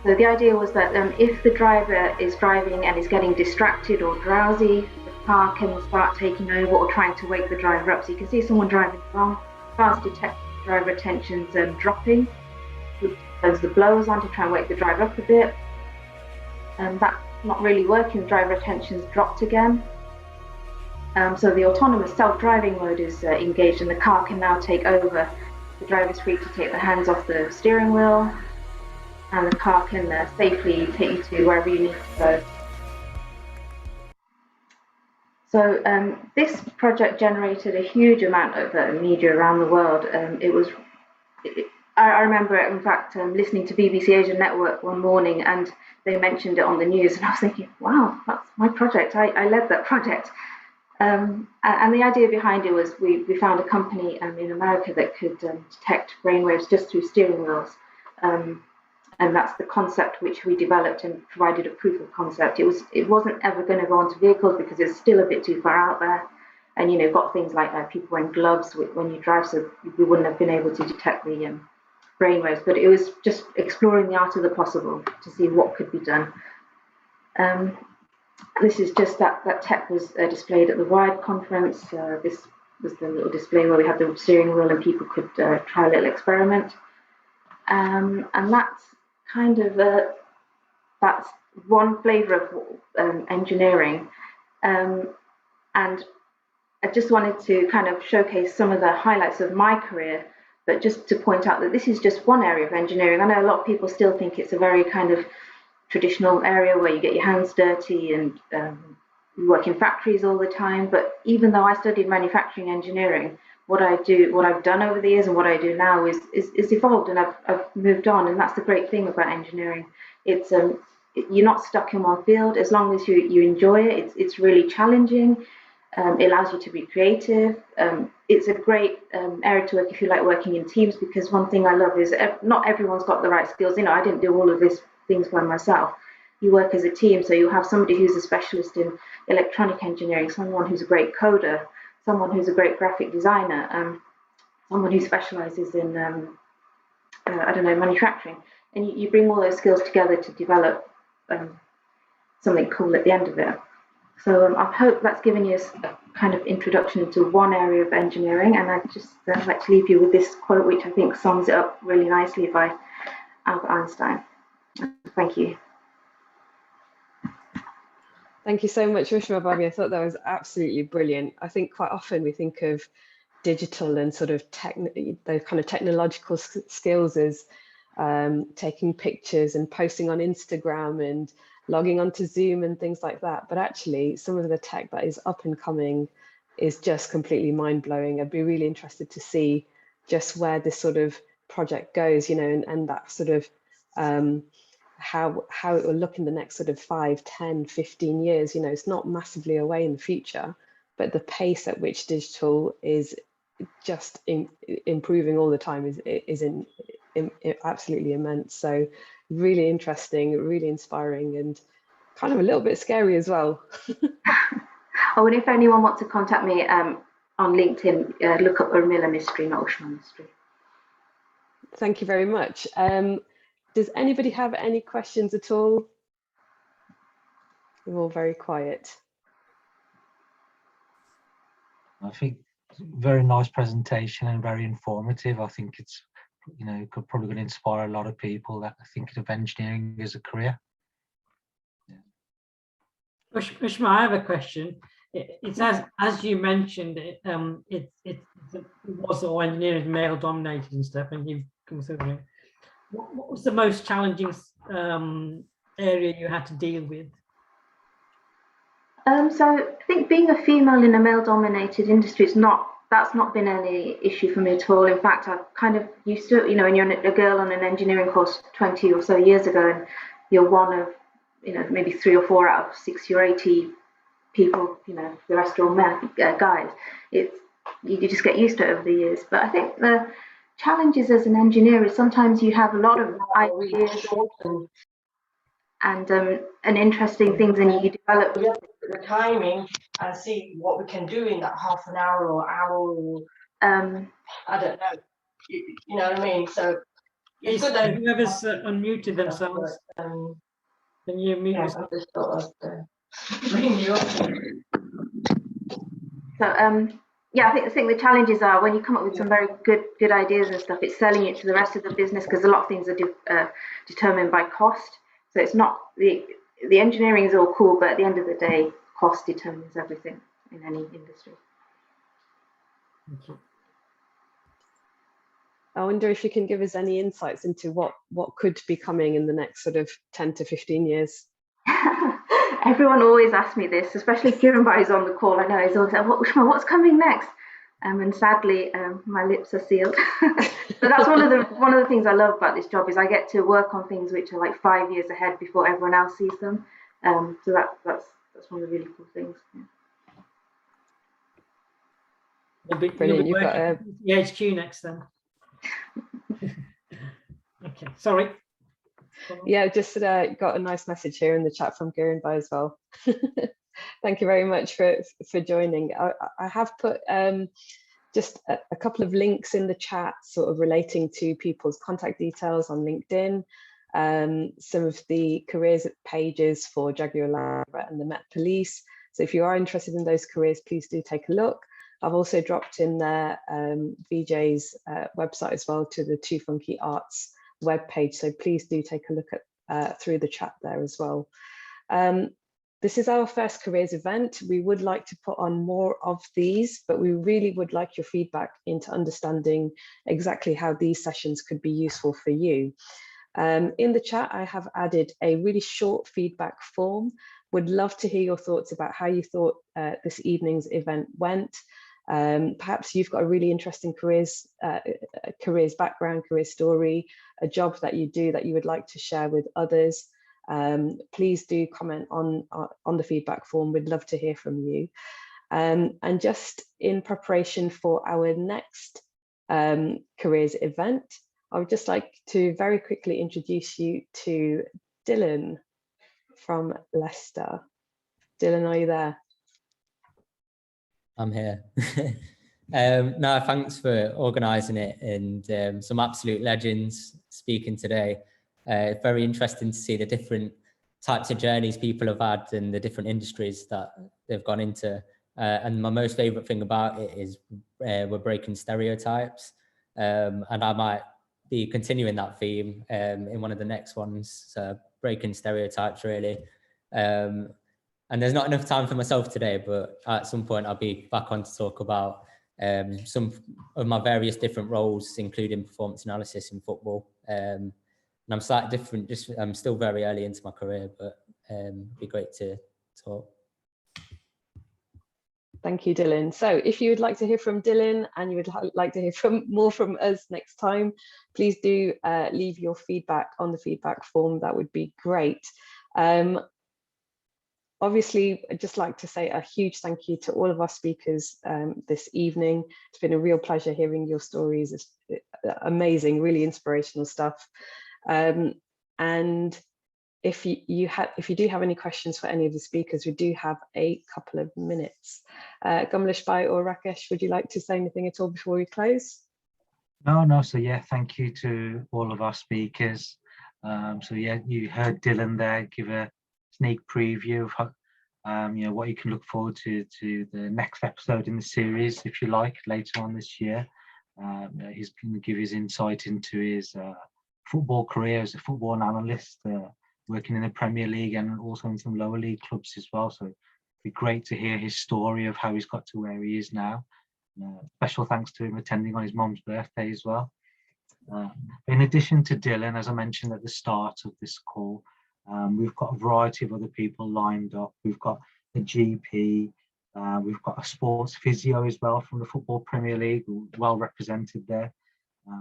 So the idea was that if the driver is driving and is getting distracted or drowsy, the car can start taking over or trying to wake the driver up. So you can see someone driving along, cars detect driver attention's dropping, which turns the blowers on to try and wake the driver up a bit. And that's not really working, the driver attention's dropped again. So the autonomous self-driving mode is engaged, and the car can now take over. The driver is free to take the hands off the steering wheel, and the car can safely take you to wherever you need to go. So this project generated a huge amount of media around the world. I remember, in fact, listening to BBC Asian Network one morning, and they mentioned it on the news, and I was thinking, wow, that's my project. I led that project. And the idea behind it was we found a company in America that could detect brainwaves just through steering wheels. And that's the concept which we developed and provided a proof of concept. It wasn't ever going to go onto vehicles because it's still a bit too far out there. And, you know, got things like people wearing gloves when you drive, so we wouldn't have been able to detect the brainwaves. But it was just exploring the art of the possible to see what could be done. This is just that tech was displayed at the WIRED conference. This was the little display where we had the steering wheel and people could try a little experiment. And that's kind of that's one flavour of engineering. And I just wanted to kind of showcase some of the highlights of my career, but just to point out that this is just one area of engineering. I know a lot of people still think it's a very kind of traditional area where you get your hands dirty and you work in factories all the time. But even though I studied manufacturing engineering, what I've done over the years and what I do now is evolved, and I've moved on. And that's the great thing about engineering. It's you're not stuck in one field as long as you enjoy it. It's really challenging. It allows you to be creative. It's a great area to work if you like working in teams, because one thing I love is not everyone's got the right skills. You know, I didn't do all of these things by myself. You work as a team, so you have somebody who's a specialist in electronic engineering, someone who's a great coder, someone who's a great graphic designer, someone who specializes in I don't know, manufacturing, and you bring all those skills together to develop something cool at the end of it. So I hope that's given you a kind of introduction into one area of engineering, and I'd just like to leave you with this quote, which I think sums it up really nicely, by Albert Einstein. Thank you. Thank you so much, Rishma Bobby. I thought that was absolutely brilliant. I think quite often we think of digital and sort of those kind of technological skills as taking pictures and posting on Instagram and logging onto Zoom and things like that. But actually, some of the tech that is up and coming is just completely mind-blowing. I'd be really interested to see just where this sort of project goes, you know, and that sort of how it will look in the next sort of 5, 10, 15 years. You know, it's not massively away in the future, but the pace at which digital is just improving all the time is absolutely immense. So really interesting, really inspiring, and kind of a little bit scary as well. Oh, and if anyone wants to contact me on LinkedIn, look up Urmila Mystery, not Ushma Mystery. Thank you very much. Does anybody have any questions at all? We're all very quiet. I think very nice presentation and very informative. I think it's, you know, probably going to inspire a lot of people that are thinking of engineering as a career. Yeah. Ushma, I have a question. It's as you mentioned, it was all engineering male dominated and stuff, and you've come through it. What was the most challenging area you had to deal with? So I think being a female in a male-dominated industry is not that's not been any issue for me at all. In fact, I kind of used to, you know, when you're a girl on an engineering course 20 or so years ago, and you're one of, you know, maybe 3 or 4 out of 60 or 80 people, you know, the rest are all men, guys. It's, you just get used to it over the years. But I think the challenges as an engineer is sometimes you have a lot of ideas and interesting things, and you develop the timing and see what we can do in that half an hour or hour, or I don't know. You know what I mean? So it's good that whoever's unmuted themselves. Can you mute yourself? I just thought I'd bring you up. So yeah, I think the challenges are when you come up with some very good ideas and stuff, it's selling it to the rest of the business, because a lot of things are determined by cost. So it's not the engineering is all cool, but at the end of the day, cost determines everything in any industry. I wonder if you can give us any insights into what could be coming in the next sort of 10 to 15 years. Everyone always asks me this, especially Kieran Barry's on the call. I know he's always like, what's coming next? And sadly, my lips are sealed. But that's one of the things I love about this job, is I get to work on things which are like 5 years ahead before everyone else sees them. So that's one of the really cool things. Yeah. Brilliant. You've got the HQ next then. Okay, sorry. Yeah, just got a nice message here in the chat from Kiranbai as well. Thank you very much for joining. I have put just a couple of links in the chat, sort of relating to people's contact details on LinkedIn, some of the careers pages for Jaguar Land Rover and the Met Police. So if you are interested in those careers, please do take a look. I've also dropped in there VJ's website as well, to the Too Funky Arts webpage. So please do take a look at through the chat there as well. This is our first careers event. We would like to put on more of these, but we really would like your feedback into understanding exactly how these sessions could be useful for you. In the chat, I have added a really short feedback form. Would love to hear your thoughts about how you thought this evening's event went. Perhaps you've got a really interesting careers background, career story, a job that you do that you would like to share with others. Please do comment on the feedback form. We'd love to hear from you. And just in preparation for our next careers event, I would just like to very quickly introduce you to Dylan from Leicester. Dylan, are you there? I'm here. No, thanks for organising it, and some absolute legends speaking today. Very interesting to see the different types of journeys people have had and the different industries that they've gone into. And my most favourite thing about it is we're breaking stereotypes, and I might be continuing that theme in one of the next ones. So breaking stereotypes, really. And there's not enough time for myself today, but at some point I'll be back on to talk about some of my various different roles, including performance analysis in football. And I'm slightly different, I'm still very early into my career, but it'd be great to talk. Thank you, Dylan. So if you would like to hear from Dylan and you would like to hear more from us next time, please do leave your feedback on the feedback form. That would be great. Obviously, I'd just like to say a huge thank you to all of our speakers this evening. It's been a real pleasure hearing your stories. It's amazing, really inspirational stuff. And if you do have any questions for any of the speakers, we do have a couple of minutes. Kamlesh Bhai or Rakesh, would you like to say anything at all before we close? No. So yeah, thank you to all of our speakers. So yeah, you heard Dylan there give a sneak preview of how, what you can look forward to the next episode in the series, if you like, later on this year. He's going to give his insight into his football career as a football analyst, working in the Premier League and also in some lower league clubs as well. So it'd be great to hear his story of how he's got to where he is now. Special thanks to him attending on his mum's birthday as well. In addition to Dylan, as I mentioned at the start of this call, we've got a variety of other people lined up. We've got a GP, We've got a sports physio as well from the Football Premier League, well represented there.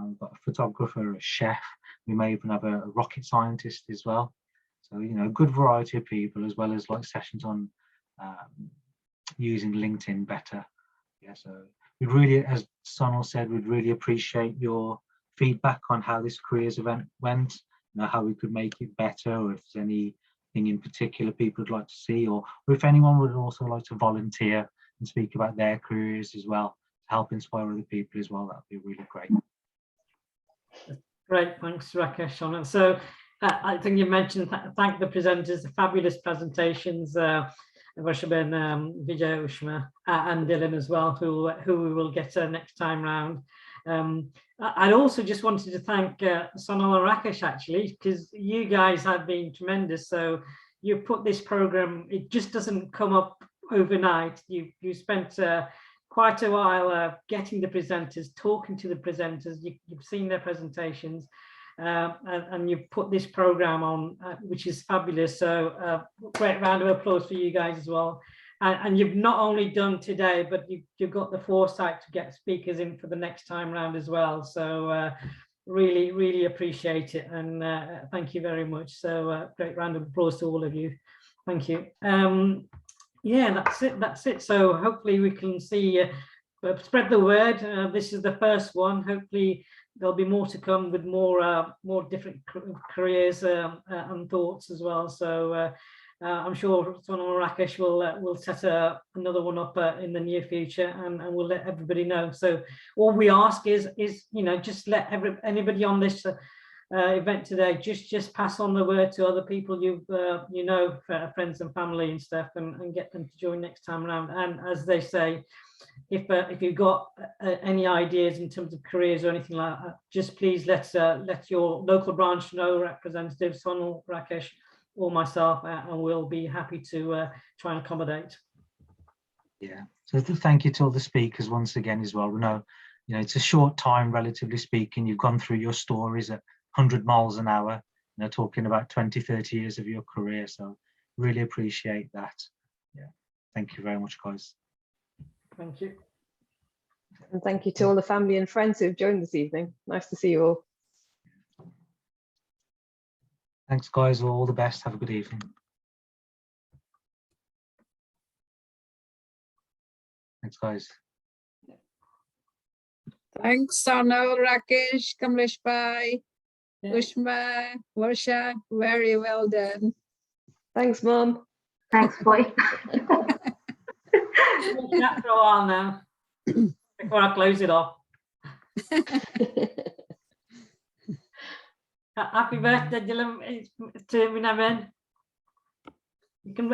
We've got a photographer, a chef. We may even have a rocket scientist as well. So, you know, a good variety of people, as well as like sessions on using LinkedIn better. Yeah, so we'd really, as Sonal said, we'd really appreciate your feedback on how this careers event went, you know, how we could make it better, or if there's anything in particular people would like to see, or if anyone would also like to volunteer and speak about their careers as well, to help inspire other people as well, that'd be really great. Great, thanks Rakesh. So I think you mentioned thank the presenters, the fabulous presentations, Varshaben, Vijay Ushma, and Dylan as well, who we will get next time round. I'd also just wanted to thank Sonal and Rakesh actually, because you guys have been tremendous. So you put this program, it just doesn't come up overnight. You spent quite a while getting the presenters, talking to the presenters. You've seen their presentations, and you've put this program on, which is fabulous. So great round of applause for you guys as well. And you've not only done today, but you've got the foresight to get speakers in for the next time round as well. So really, really appreciate it. And thank you very much. So great round of applause to all of you. Thank you. Yeah, that's it. So hopefully we can see, spread the word. This is the first one. Hopefully there'll be more to come with more different careers and thoughts as well. So I'm sure Sonal and Rakesh will set another one up in the near future, and we'll let everybody know. So all we ask is you know, just let anybody on this event today just pass on the word to other people you know, friends and family and stuff, and get them to join next time around. And as they say, if you've got any ideas in terms of careers or anything like that, just please let your local branch know, representative Sonal, Rakesh, or myself, and we'll be happy to try and accommodate. Yeah, so thank you to all the speakers once again as well. We know, you know, it's a short time, relatively speaking. You've gone through your stories at 100 miles an hour, you know, talking about 20-30 years of your career. So really appreciate that. Yeah, thank you very much, guys. Thank you. And thank you to all the family and friends who've joined this evening. Nice to see you all. Thanks, guys. All the best. Have a good evening. Thanks, guys. Thanks, Sonal, Rakesh, Kamlesh Bhai, Ushma, Varsha. Very well done. Thanks, Mum. Thanks, boy. Chat for a while now before I close it off. Happy birthday, Dylan, to Minaben. You can